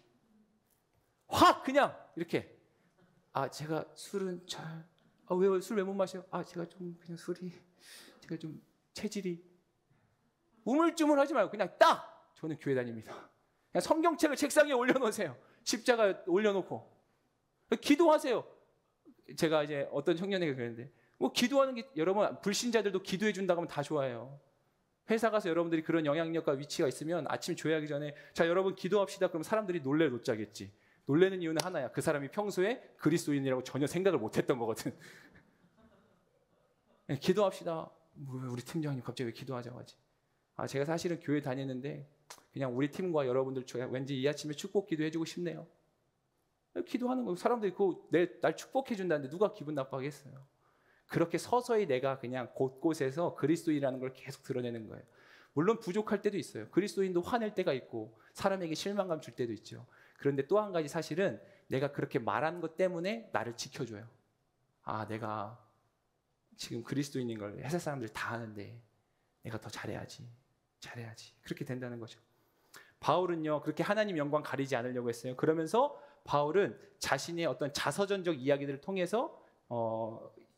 확 그냥 이렇게 제가 술은 잘 술 왜 못 마셔요? 제가 좀 그냥 제가 좀 체질이 우물쭈물하지 말고 그냥 딱 저는 교회 다닙니다. 그냥 성경책을 책상에 올려놓으세요. 십자가 올려놓고 기도하세요. 제가 이제 어떤 청년에게 그랬는데 기도하는 게 여러분 불신자들도 기도해 준다고 하면 다 좋아해요. 회사 가서 여러분들이 그런 영향력과 위치가 있으면 아침 조회하기 전에 자 여러분 기도합시다. 그럼 사람들이 놀래 놓자겠지. 놀래는 이유는 하나야. 그 사람이 평소에 그리스도인이라고 전혀 생각을 못했던 거거든. 기도합시다. 우리 팀장님 갑자기 왜 기도하자고 하지? 제가 사실은 교회 다니는데 그냥 우리 팀과 여러분들 왠지 이 아침에 축복 기도해주고 싶네요. 기도하는 거예요. 사람들이 날 축복해 준다는데 누가 기분 나빠하겠어요? 그렇게 서서히 내가 그냥 곳곳에서 그리스도인이라는 걸 계속 드러내는 거예요. 물론 부족할 때도 있어요. 그리스도인도 화낼 때가 있고 사람에게 실망감 줄 때도 있죠. 그런데 또 한 가지 사실은 내가 그렇게 말한 것 때문에 나를 지켜줘요. 내가 지금 그리스도인인 걸 회사 사람들 다 아는데 내가 더 잘해야지. 그렇게 된다는 거죠. 바울은요 그렇게 하나님 영광 가리지 않으려고 했어요. 그러면서 바울은 자신의 어떤 자서전적 이야기들을 통해서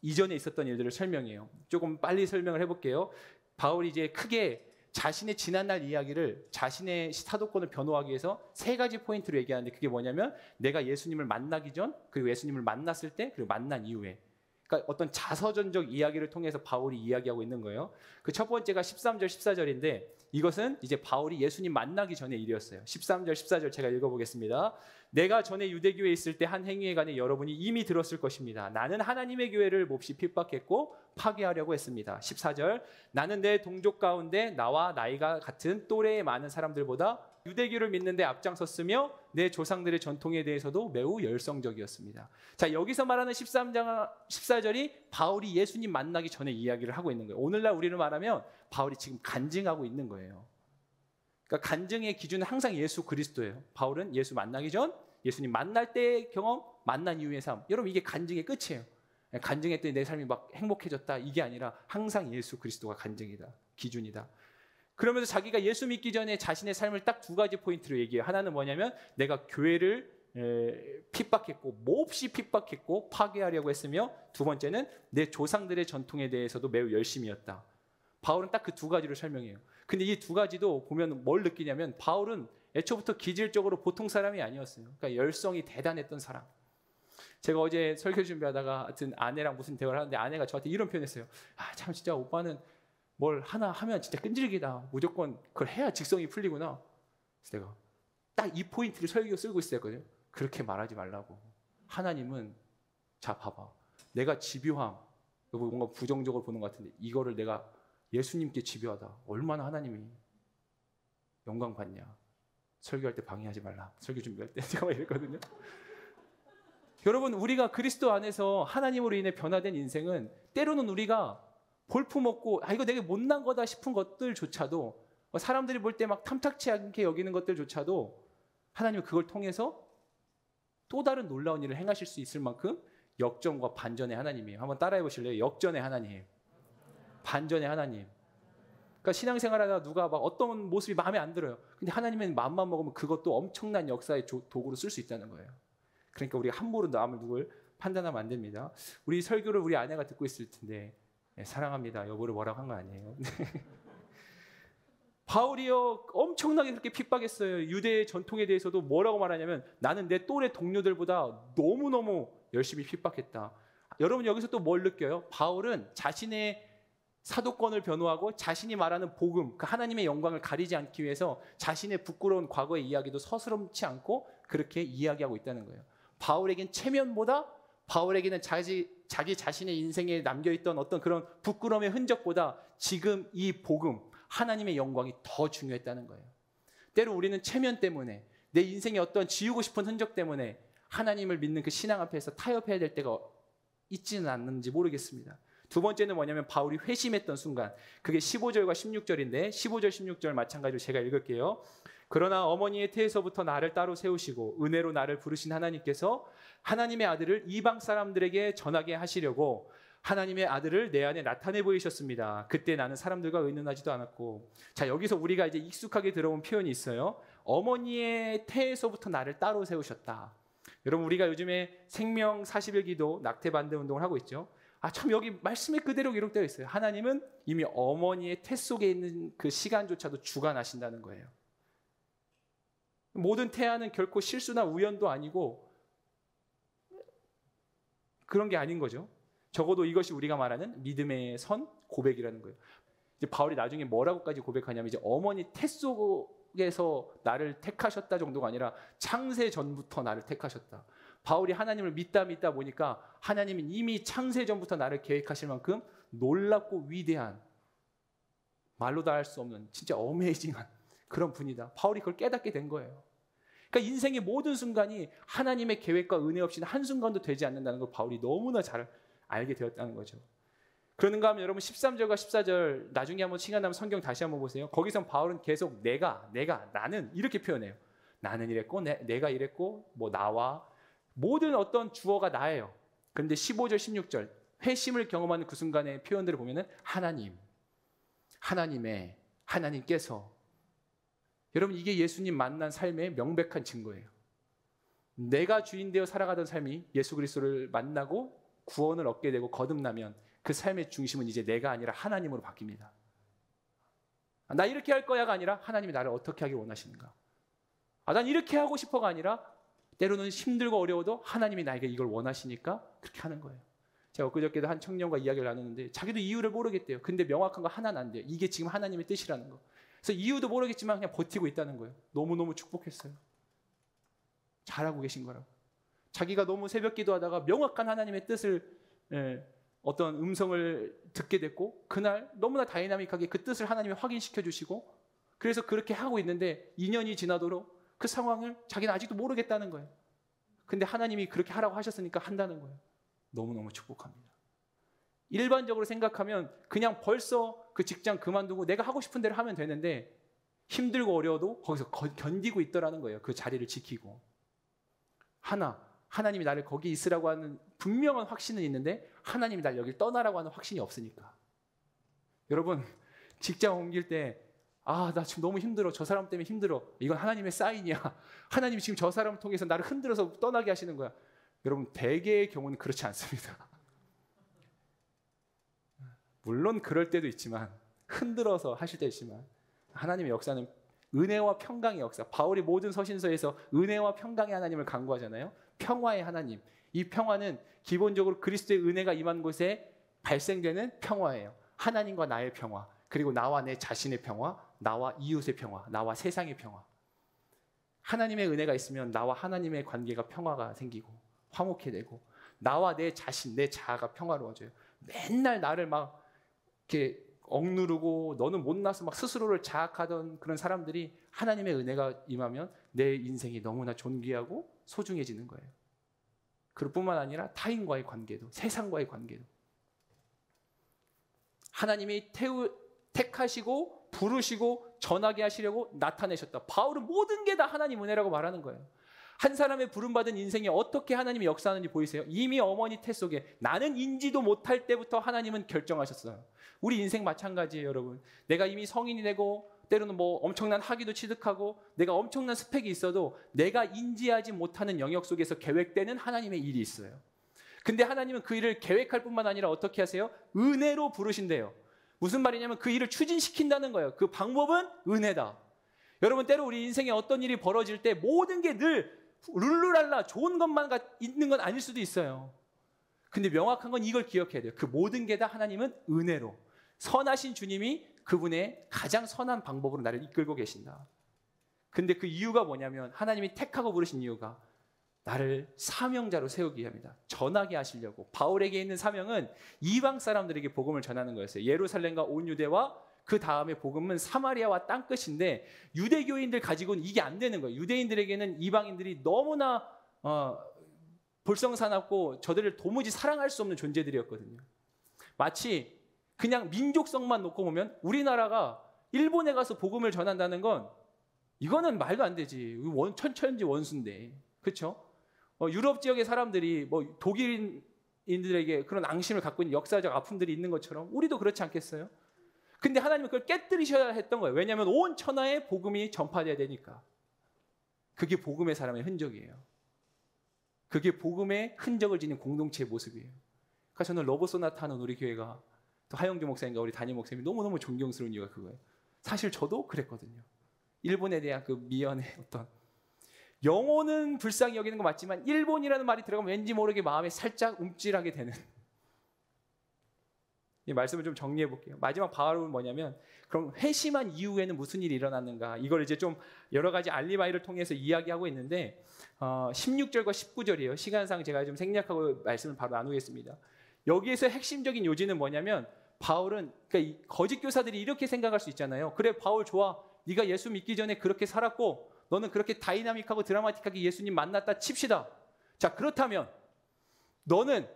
이전에 있었던 일들을 설명해요. 조금 빨리 설명을 해볼게요. 바울이 이제 크게 자신의 지난날 이야기를 자신의 사도권을 변호하기 위해서 세 가지 포인트로 얘기하는데 그게 뭐냐면 내가 예수님을 만나기 전 그리고 예수님을 만났을 때 그리고 만난 이후에 그러니까 어떤 자서전적 이야기를 통해서 바울이 이야기하고 있는 거예요. 그 첫 번째가 13절 14절인데 이것은 이제 바울이 예수님 만나기 전의 일이었어요. 13절 14절 제가 읽어보겠습니다. 내가 전에 유대교회에 있을 때 한 행위에 관해 여러분이 이미 들었을 것입니다. 나는 하나님의 교회를 몹시 핍박했고 파괴하려고 했습니다. 14절 나는 내 동족 가운데 나와 나이가 같은 또래의 많은 사람들보다 유대교를 믿는데 앞장섰으며 내 조상들의 전통에 대해서도 매우 열성적이었습니다. 자, 여기서 말하는 13장 14절이 바울이 예수님 만나기 전에 이야기를 하고 있는 거예요. 오늘날 우리를 말하면 바울이 지금 간증하고 있는 거예요. 그러니까 간증의 기준은 항상 예수 그리스도예요. 바울은 예수 만나기 전, 예수님 만날 때의 경험, 만난 이후의 삶. 여러분 이게 간증의 끝이에요. 간증했더니 내 삶이 막 행복해졌다. 이게 아니라 항상 예수 그리스도가 간증이다. 기준이다. 그러면서 자기가 예수 믿기 전에 자신의 삶을 딱 두 가지 포인트로 얘기해요. 하나는 뭐냐면 내가 교회를 핍박했고 몹시 핍박했고 파괴하려고 했으며 두 번째는 내 조상들의 전통에 대해서도 매우 열심이었다. 바울은 딱 그 두 가지를 설명해요. 근데 이 두 가지도 보면 뭘 느끼냐면 바울은 애초부터 기질적으로 보통 사람이 아니었어요. 그러니까 열성이 대단했던 사람. 제가 어제 설교 준비하다가 하여튼 아내랑 무슨 대화를 하는데 아내가 저한테 이런 표현했어요. 참 진짜 오빠는 뭘 하나 하면 진짜 끈질기다. 무조건 그걸 해야 직성이 풀리구나. 그래서 내가 딱 이 포인트를 설교 쓰고 있었거든요. 그렇게 말하지 말라고. 하나님은 자 봐봐. 내가 집요함. 뭔가 부정적으로 보는 것 같은데 이거를 내가 예수님께 집요하다. 얼마나 하나님이 영광 받냐. 설교할 때 방해하지 말라. 설교 준비할 때 제가 막 이랬거든요. 여러분 우리가 그리스도 안에서 하나님으로 인해 변화된 인생은 때로는 우리가 볼품없고 이거 내가 못난 거다 싶은 것들조차도 사람들이 볼 때 막 탐탁치 않게 여기는 것들조차도 하나님은 그걸 통해서 또 다른 놀라운 일을 행하실 수 있을 만큼 역전과 반전의 하나님이에요. 한번 따라해 보실래요? 역전의 하나님, 반전의 하나님. 그러니까 신앙생활하다가 누가 막 어떤 모습이 마음에 안 들어요. 근데 하나님은 마음만 먹으면 그것도 엄청난 역사의 도구로 쓸 수 있다는 거예요. 그러니까 우리가 함부로 남을 누굴 판단하면 안 됩니다. 우리 설교를 우리 아내가 듣고 있을 텐데 사랑합니다. 여보를 뭐라고 한 거 아니에요. 바울이요 엄청나게 그렇게 핍박했어요. 유대의 전통에 대해서도 뭐라고 말하냐면 나는 내 또래 동료들보다 너무너무 열심히 핍박했다. 여러분 여기서 또 뭘 느껴요? 바울은 자신의 사도권을 변호하고 자신이 말하는 복음, 그 하나님의 영광을 가리지 않기 위해서 자신의 부끄러운 과거의 이야기도 서스럼치 않고 그렇게 이야기하고 있다는 거예요. 바울에겐 체면보다 바울에게는 자기 자신의 인생에 남겨있던 어떤 그런 부끄러움의 흔적보다 지금 이 복음, 하나님의 영광이 더 중요했다는 거예요. 때로 우리는 체면 때문에 내 인생의 어떤 지우고 싶은 흔적 때문에 하나님을 믿는 그 신앙 앞에서 타협해야 될 때가 있지는 않는지 모르겠습니다. 두 번째는 뭐냐면 바울이 회심했던 순간, 그게 15절과 16절인데 15절 16절 마찬가지로 제가 읽을게요. 그러나 어머니의 태에서부터 나를 따로 세우시고 은혜로 나를 부르신 하나님께서 하나님의 아들을 이방 사람들에게 전하게 하시려고 하나님의 아들을 내 안에 나타내 보이셨습니다. 그때 나는 사람들과 의논하지도 않았고. 자, 여기서 우리가 이제 익숙하게 들어온 표현이 있어요. 어머니의 태에서부터 나를 따로 세우셨다. 여러분 우리가 요즘에 생명 40일 기도 낙태 반대 운동을 하고 있죠. 참 여기 말씀에 그대로 기록되어 있어요. 하나님은 이미 어머니의 태 속에 있는 그 시간조차도 주관하신다는 거예요. 모든 태아는 결코 실수나 우연도 아니고 그런 게 아닌 거죠. 적어도 이것이 우리가 말하는 믿음의 선 고백이라는 거예요. 이제 바울이 나중에 뭐라고까지 고백하냐면 이제 어머니 태 속에서 나를 택하셨다 정도가 아니라 창세 전부터 나를 택하셨다. 바울이 하나님을 믿다 보니까 하나님은 이미 창세 전부터 나를 계획하실 만큼 놀랍고 위대한, 말로 다 할 수 없는 진짜 어메이징한 그런 분이다. 바울이 그걸 깨닫게 된 거예요. 그러니까 인생의 모든 순간이 하나님의 계획과 은혜 없이는 한순간도 되지 않는다는 걸 바울이 너무나 잘 알게 되었다는 거죠. 그러는가 하면 여러분 13절과 14절 나중에 한번 시간 나면 성경 다시 한번 보세요. 거기선 바울은 계속 내가, 나는 이렇게 표현해요. 나는 이랬고 내가 이랬고 뭐 나와 모든 어떤 주어가 나예요. 그런데 15절 16절 회심을 경험하는 그 순간의 표현들을 보면은 하나님께서 여러분 이게 예수님 만난 삶의 명백한 증거예요. 내가 주인 되어 살아가던 삶이 예수 그리스도를 만나고 구원을 얻게 되고 거듭나면 그 삶의 중심은 이제 내가 아니라 하나님으로 바뀝니다. 나 이렇게 할 거야가 아니라 하나님이 나를 어떻게 하길 원하시는가. 난 이렇게 하고 싶어가 아니라 때로는 힘들고 어려워도 하나님이 나에게 이걸 원하시니까 그렇게 하는 거예요. 제가 엊그저께도 한 청년과 이야기를 나누는데 자기도 이유를 모르겠대요. 근데 명확한 거 하나는 안 돼요. 이게 지금 하나님의 뜻이라는 거. 그래서 이유도 모르겠지만 그냥 버티고 있다는 거예요. 너무너무 축복했어요. 잘하고 계신 거라고. 자기가 너무 새벽 기도하다가 명확한 하나님의 뜻을 어떤 음성을 듣게 됐고 그날 너무나 다이나믹하게 그 뜻을 하나님이 확인시켜 주시고 그래서 그렇게 하고 있는데 2년이 지나도록 그 상황을 자기는 아직도 모르겠다는 거예요. 근데 하나님이 그렇게 하라고 하셨으니까 한다는 거예요. 너무너무 축복합니다. 일반적으로 생각하면 그냥 벌써 그 직장 그만두고 내가 하고 싶은 대로 하면 되는데 힘들고 어려워도 거기서 견디고 있더라는 거예요. 그 자리를 지키고. 하나님이 나를 거기 있으라고 하는 분명한 확신은 있는데 하나님이 날 여길 떠나라고 하는 확신이 없으니까. 여러분 직장 옮길 때 나 지금 너무 힘들어. 저 사람 때문에 힘들어. 이건 하나님의 사인이야. 하나님이 지금 저 사람을 통해서 나를 흔들어서 떠나게 하시는 거야. 여러분 대개의 경우는 그렇지 않습니다. 물론 그럴 때도 있지만 흔들어서 하실 때도 있지만 하나님의 역사는 은혜와 평강의 역사. 바울이 모든 서신서에서 은혜와 평강의 하나님을 강구하잖아요. 평화의 하나님. 이 평화는 기본적으로 그리스도의 은혜가 임한 곳에 발생되는 평화예요. 하나님과 나의 평화, 그리고 나와 내 자신의 평화, 나와 이웃의 평화, 나와 세상의 평화. 하나님의 은혜가 있으면 나와 하나님의 관계가 평화가 생기고 화목해 되고 나와 내 자신, 내 자아가 평화로워져요. 맨날 나를 막 이렇게 억누르고 너는 못나서 막 스스로를 자학하던 그런 사람들이 하나님의 은혜가 임하면 내 인생이 너무나 존귀하고 소중해지는 거예요. 그뿐만 아니라 타인과의 관계도, 세상과의 관계도. 하나님이 택하시고 부르시고 전하게 하시려고 나타내셨다. 바울은 모든 게 다 하나님 은혜라고 말하는 거예요. 한 사람의 부름받은 인생이 어떻게 하나님이 역사하는지 보이세요? 이미 어머니 태 속에 나는 인지도 못할 때부터 하나님은 결정하셨어요. 우리 인생 마찬가지예요, 여러분. 내가 이미 성인이 되고 때로는 뭐 엄청난 학위도 취득하고 내가 엄청난 스펙이 있어도 내가 인지하지 못하는 영역 속에서 계획되는 하나님의 일이 있어요. 근데 하나님은 그 일을 계획할 뿐만 아니라 어떻게 하세요? 은혜로 부르신대요. 무슨 말이냐면 그 일을 추진시킨다는 거예요. 그 방법은 은혜다. 여러분, 때로 우리 인생에 어떤 일이 벌어질 때 모든 게 늘 룰루랄라 좋은 것만 있는 건 아닐 수도 있어요. 근데 명확한 건 이걸 기억해야 돼요. 그 모든 게 다 하나님은 은혜로, 선하신 주님이 그분의 가장 선한 방법으로 나를 이끌고 계신다. 근데 그 이유가 뭐냐면 하나님이 택하고 부르신 이유가 나를 사명자로 세우기 위함이다. 전하게 하시려고. 바울에게 있는 사명은 이방 사람들에게 복음을 전하는 거였어요. 예루살렘과 온 유대와 그 다음에 복음은 사마리아와 땅끝인데 유대교인들 가지고는 이게 안 되는 거예요. 유대인들에게는 이방인들이 너무나 볼성사납고 저들을 도무지 사랑할 수 없는 존재들이었거든요. 마치 그냥 민족성만 놓고 보면 우리나라가 일본에 가서 복음을 전한다는 건 이거는 말도 안 되지. 천천지 원수인데. 그렇죠? 유럽 지역의 사람들이 뭐 독일인들에게 그런 앙심을 갖고 있는 역사적 아픔들이 있는 것처럼 우리도 그렇지 않겠어요? 근데 하나님은 그걸 깨뜨리셔야 했던 거예요. 왜냐하면 온 천하에 복음이 전파돼야 되니까. 그게 복음의 사람의 흔적이에요. 그게 복음의 흔적을 지닌 공동체의 모습이에요. 그러니까 저는 러브소나타 하는 우리 교회가 또 하영규 목사님과 우리 담임 목사님이 너무너무 존경스러운 이유가 그거예요. 사실 저도 그랬거든요. 일본에 대한 그 미연의 어떤 영혼은 불쌍히 여기는 거 맞지만 일본이라는 말이 들어가면 왠지 모르게 마음에 살짝 움찔하게 되는 이 말씀을 좀 정리해 볼게요. 마지막 바울은 뭐냐면 그럼 회심한 이후에는 무슨 일이 일어났는가 이걸 이제 좀 여러 가지 알리바이를 통해서 이야기하고 있는데 16절과 19절이에요. 시간상 제가 좀 생략하고 말씀을 바로 나누겠습니다. 여기에서 핵심적인 요지는 뭐냐면 바울은 그러니까 거짓 교사들이 이렇게 생각할 수 있잖아요. 그래 바울 좋아. 네가 예수 믿기 전에 그렇게 살았고 너는 그렇게 다이나믹하고 드라마틱하게 예수님 만났다 칩시다. 자, 그렇다면 너는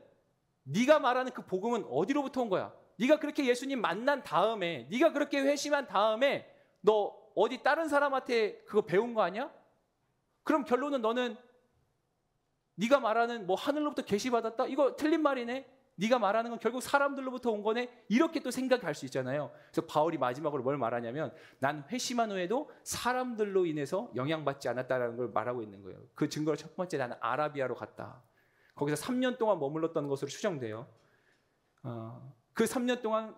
네가 말하는 그 복음은 어디로부터 온 거야? 네가 그렇게 예수님 만난 다음에 네가 그렇게 회심한 다음에 너 어디 다른 사람한테 그거 배운 거 아니야? 그럼 결론은 너는 네가 말하는 뭐 하늘로부터 계시받았다? 이거 틀린 말이네. 네가 말하는 건 결국 사람들로부터 온 거네. 이렇게 또 생각할 수 있잖아요. 그래서 바울이 마지막으로 뭘 말하냐면 난 회심한 후에도 사람들로 인해서 영향받지 않았다는 걸 말하고 있는 거예요. 그 증거로 첫 번째 나는 아라비아로 갔다. 거기서 3년 동안 머물렀던 것으로 추정돼요. 그 3년 동안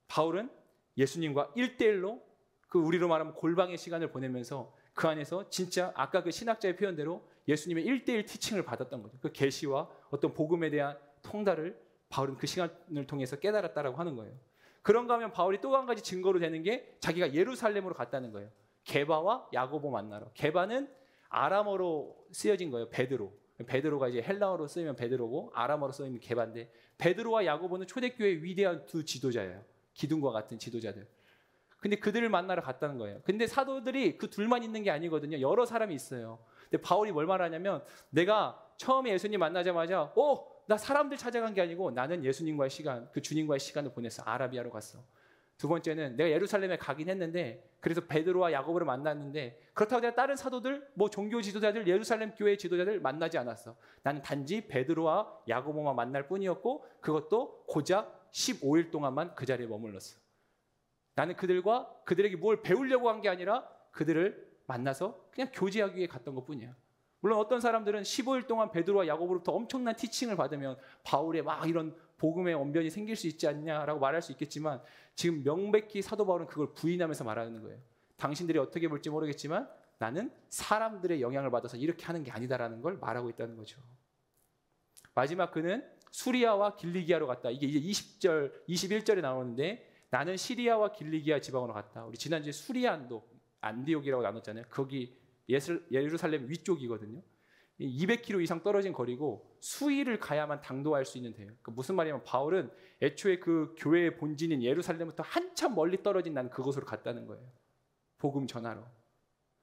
바울은 예수님과 1대1로 그 우리로 말하면 골방의 시간을 보내면서 그 안에서 진짜 아까 그 신학자의 표현대로 예수님의 1대1 티칭을 받았던 거죠. 그 계시와 어떤 복음에 대한 통달을 바울은 그 시간을 통해서 깨달았다라고 하는 거예요. 그런가 하면 바울이 또 한 가지 증거로 되는 게 자기가 예루살렘으로 갔다는 거예요. 게바와 야고보 만나러. 게바는 아람어로 쓰여진 거예요. 베드로. 베드로가 이제 헬라어로 쓰이면 베드로고 아람어로 쓰이면 게바인데 베드로와 야고보는 초대교회의 위대한 두 지도자예요. 기둥과 같은 지도자들. 근데 그들을 만나러 갔다는 거예요. 근데 사도들이 그 둘만 있는 게 아니거든요. 여러 사람이 있어요. 근데 바울이 뭘 말하냐면 내가 처음에 예수님 만나자마자 나 사람들 찾아간 게 아니고 나는 예수님과의 시간, 그 주님과의 시간을 보냈어. 아라비아로 갔어. 두 번째는 내가 예루살렘에 가긴 했는데 그래서 베드로와 야고보를 만났는데 그렇다고 내가 다른 사도들, 뭐 종교 지도자들, 예루살렘 교회 지도자들 만나지 않았어. 나는 단지 베드로와 야고보만 만날 뿐이었고 그것도 고작 15일 동안만 그 자리에 머물렀어. 나는 그들에게 뭘 배우려고 한 게 아니라 그들을 만나서 그냥 교제하기 위해 갔던 것뿐이야. 물론 어떤 사람들은 15일 동안 베드로와 야고보로부터 엄청난 티칭을 받으면 바울의 막 이런 복음의 언변이 생길 수 있지 않냐라고 말할 수 있겠지만 지금 명백히 사도 바울은 그걸 부인하면서 말하는 거예요. 당신들이 어떻게 볼지 모르겠지만 나는 사람들의 영향을 받아서 이렇게 하는 게 아니다라는 걸 말하고 있다는 거죠. 마지막 그는 수리아와 길리기아로 갔다. 이게 이제 20절, 21절에 나오는데 나는 시리아와 길리기아 지방으로 갔다. 우리 지난주에 수리아 안디옥이라고 나눴잖아요. 거기 예루살렘 위쪽이거든요. 200km 이상 떨어진 거리고 수일을 가야만 당도할 수 있는 데예요. 그러니까 무슨 말이냐면 바울은 애초에 그 교회의 본진인 예루살렘부터 한참 멀리 떨어진 난 그곳으로 갔다는 거예요. 복음 전하러.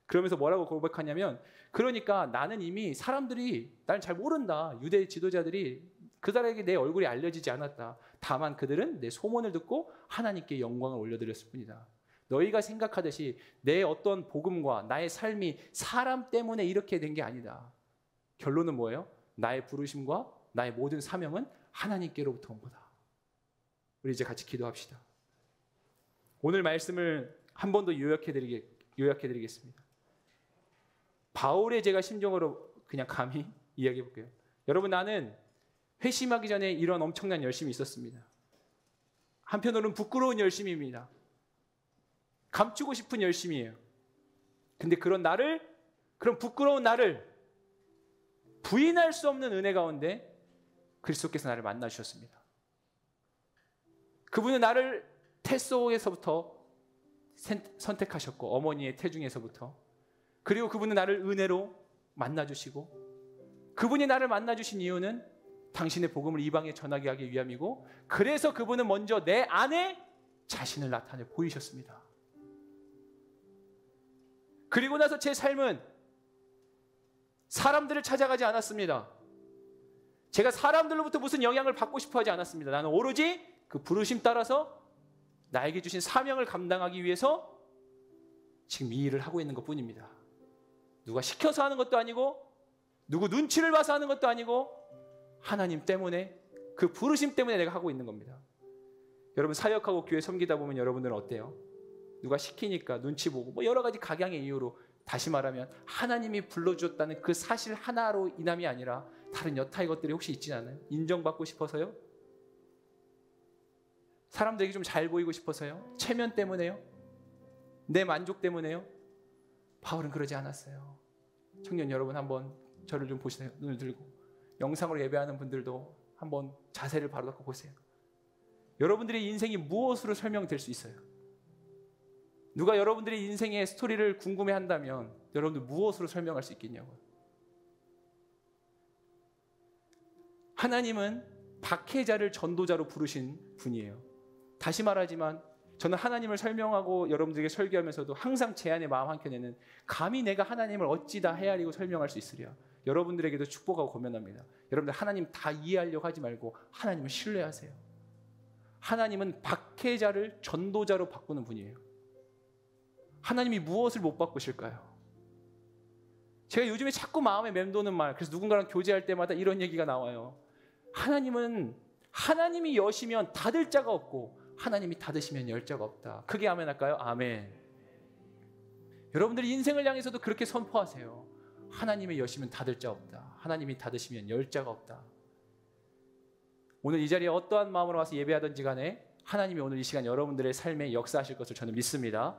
그러면서 뭐라고 고백하냐면, 그러니까 나는 이미 사람들이 날 잘 모른다. 유대 지도자들이 그들에게 내 얼굴이 알려지지 않았다. 다만 그들은 내 소문을 듣고 하나님께 영광을 올려드렸을 뿐이다. 너희가 생각하듯이 내 어떤 복음과 나의 삶이 사람 때문에 이렇게 된 게 아니다. 결론은 뭐예요? 나의 부르심과 나의 모든 사명은 하나님께로부터 온 거다. 우리 이제 같이 기도합시다. 오늘 말씀을 한 번 더 요약해드리겠습니다. 바울의 제가 심정으로 그냥 감히 이야기해 볼게요. 여러분, 나는 회심하기 전에 이런 엄청난 열심이 있었습니다. 한편으로는 부끄러운 열심입니다. 감추고 싶은 열심이에요. 근데 그런 부끄러운 나를 부인할 수 없는 은혜 가운데 그리스도께서 나를 만나 주셨습니다. 그분은 나를 태 속에서부터 선택하셨고, 어머니의 태중에서부터, 그리고 그분은 나를 은혜로 만나주시고, 그분이 나를 만나주신 이유는 당신의 복음을 이방에 전하게 하기 위함이고, 그래서 그분은 먼저 내 안에 자신을 나타내 보이셨습니다. 그리고 나서 제 삶은 사람들을 찾아가지 않았습니다. 제가 사람들로부터 무슨 영향을 받고 싶어 하지 않았습니다. 나는 오로지 그 부르심 따라서 나에게 주신 사명을 감당하기 위해서 지금 이 일을 하고 있는 것뿐입니다. 누가 시켜서 하는 것도 아니고, 누구 눈치를 봐서 하는 것도 아니고, 하나님 때문에, 그 부르심 때문에 내가 하고 있는 겁니다. 여러분, 사역하고 교회 섬기다 보면 여러분들은 어때요? 누가 시키니까 눈치 보고 뭐 여러 가지 각양의 이유로, 다시 말하면 하나님이 불러주었다는 그 사실 하나로 인함이 아니라 다른 여타의 것들이 혹시 있지 않아요? 인정받고 싶어서요? 사람들에게 좀 잘 보이고 싶어서요? 체면 때문에요? 내 만족 때문에요? 바울은 그러지 않았어요. 청년 여러분, 한번 저를 좀 보세요. 눈을 들고 영상으로 예배하는 분들도 한번 자세를 바로 잡고 보세요. 여러분들의 인생이 무엇으로 설명될 수 있어요? 누가 여러분들의 인생의 스토리를 궁금해한다면 여러분들 무엇으로 설명할 수 있겠냐고요. 하나님은 박해자를 전도자로 부르신 분이에요. 다시 말하지만 저는 하나님을 설명하고 여러분들에게 설교하면서도 항상 제 안에 마음 한켠에는, 감히 내가 하나님을 어찌 다 헤아리고 설명할 수 있으랴. 여러분들에게도 축복하고 권면합니다. 여러분들 하나님 다 이해하려고 하지 말고 하나님을 신뢰하세요. 하나님은 박해자를 전도자로 바꾸는 분이에요. 하나님이 무엇을 못 바꾸실까요? 제가 요즘에 자꾸 마음에 맴도는 말, 그래서 누군가랑 교제할 때마다 이런 얘기가 나와요. 하나님이 여시면 닫을 자가 없고 하나님이 닫으시면 열 자가 없다. 크게 아멘 할까요? 아멘. 여러분들이 인생을 향해서도 그렇게 선포하세요. 하나님이 여시면 닫을 자 없다. 하나님이 닫으시면 열 자가 없다. 오늘 이 자리에 어떠한 마음으로 와서 예배하든지 간에 하나님이 오늘 이 시간 여러분들의 삶에 역사하실 것을 저는 믿습니다.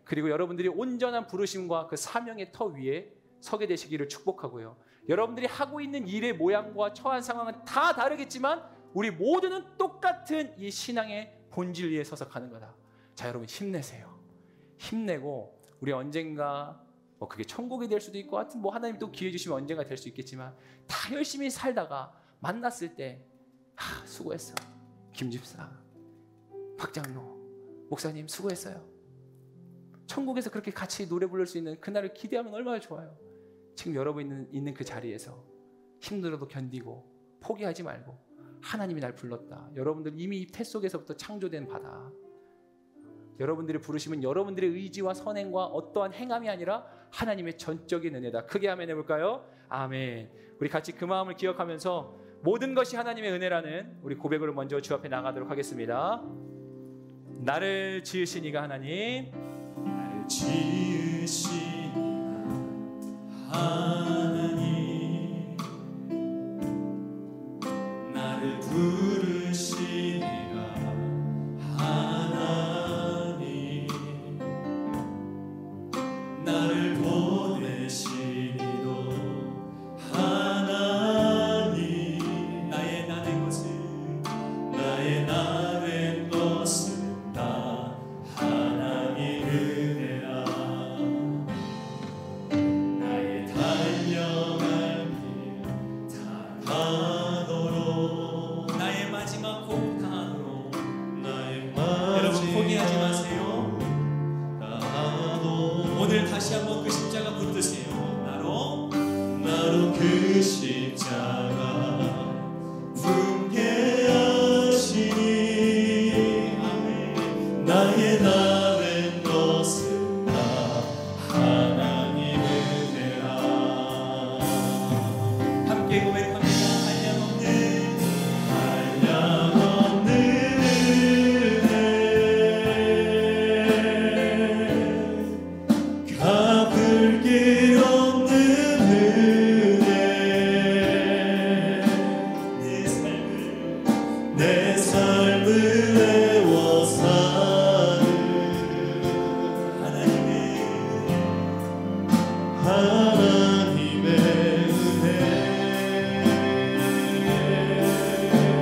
그리고 여러분들이 온전한 부르심과 그 사명의 터 위에 서게 되시기를 축복하고요. 여러분들이 하고 있는 일의 모양과 처한 상황은 다 다르겠지만 우리 모두는 똑같은 이 신앙의 본질 위에 서서 가는 거다. 자, 여러분 힘내세요. 힘내고 우리 언젠가 그게 천국이 될 수도 있고, 하여튼 하나님 또 기회 주시면 언젠가 될 수 있겠지만, 다 열심히 살다가 만났을 때 수고했어. 김 집사, 박 장로, 목사님 수고했어요. 천국에서 그렇게 같이 노래 부를 수 있는 그날을 기대하면 얼마나 좋아요. 지금 여러분 있는 그 자리에서 힘들어도 견디고 포기하지 말고, 하나님이 날 불렀다. 여러분들 이미 태 속에서부터 창조된 바다. 여러분들이 부르시면 여러분들의 의지와 선행과 어떠한 행함이 아니라 하나님의 전적인 은혜다. 크게 아멘 해볼까요? 아멘. 우리 같이 그 마음을 기억하면서 모든 것이 하나님의 은혜라는 우리 고백으로 먼저 주 앞에 나가도록 하겠습니다. 나를 지으신 이가 하나님, 나를 지으신 이가 하나님, 나를 부르신 이가 하나님, 나를 보내신 이도 하나님, 나의 나 된 것은 다 하나님의 은혜라. 나의 달려 그 십자가 품게 하시니 나의 남은 것은 다 하나님의 은혜라. 함께 고백합니다. 한량없는 은혜, 갚을 길 없는 은혜, 내 삶을 애워 사는 하나님의 은혜.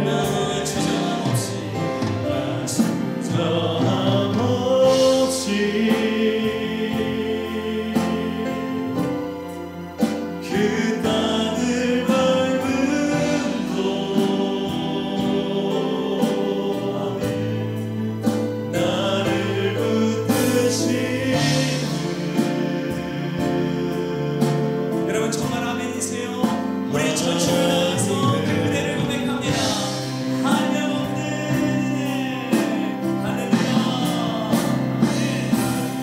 나 주저함 없이 그 땅을 밟음도 나를 붙드시는. 여러분 정말 아멘이세요? 우리 전심을 다해서 그 은혜를 고백합니다. 한량없는 은혜, 할렐루야.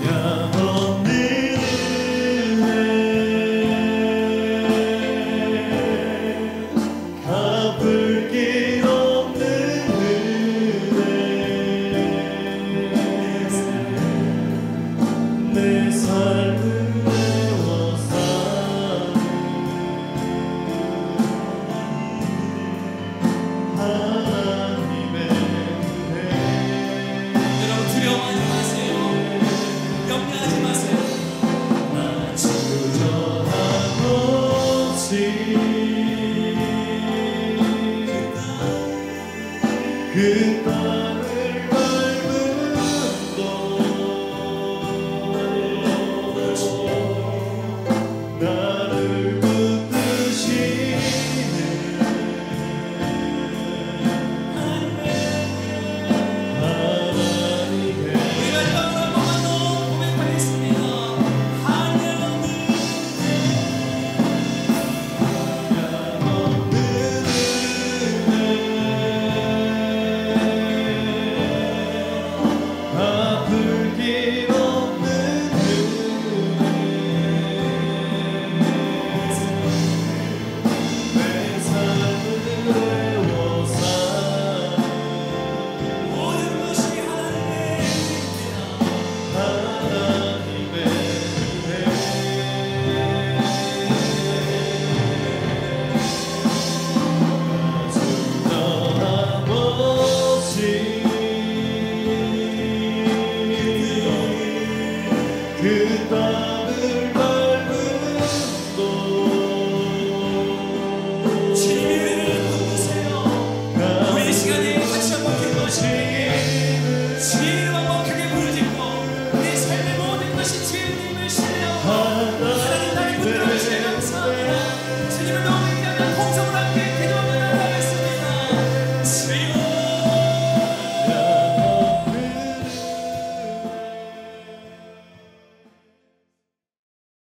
한량없는 은혜, 갚을 길 없는 은혜, 내 삶을 애워 사는 하나님의 은혜. 여러분 두려워하지 마세요. 염려하지 마세요. 나 주저함 없이 그 땅을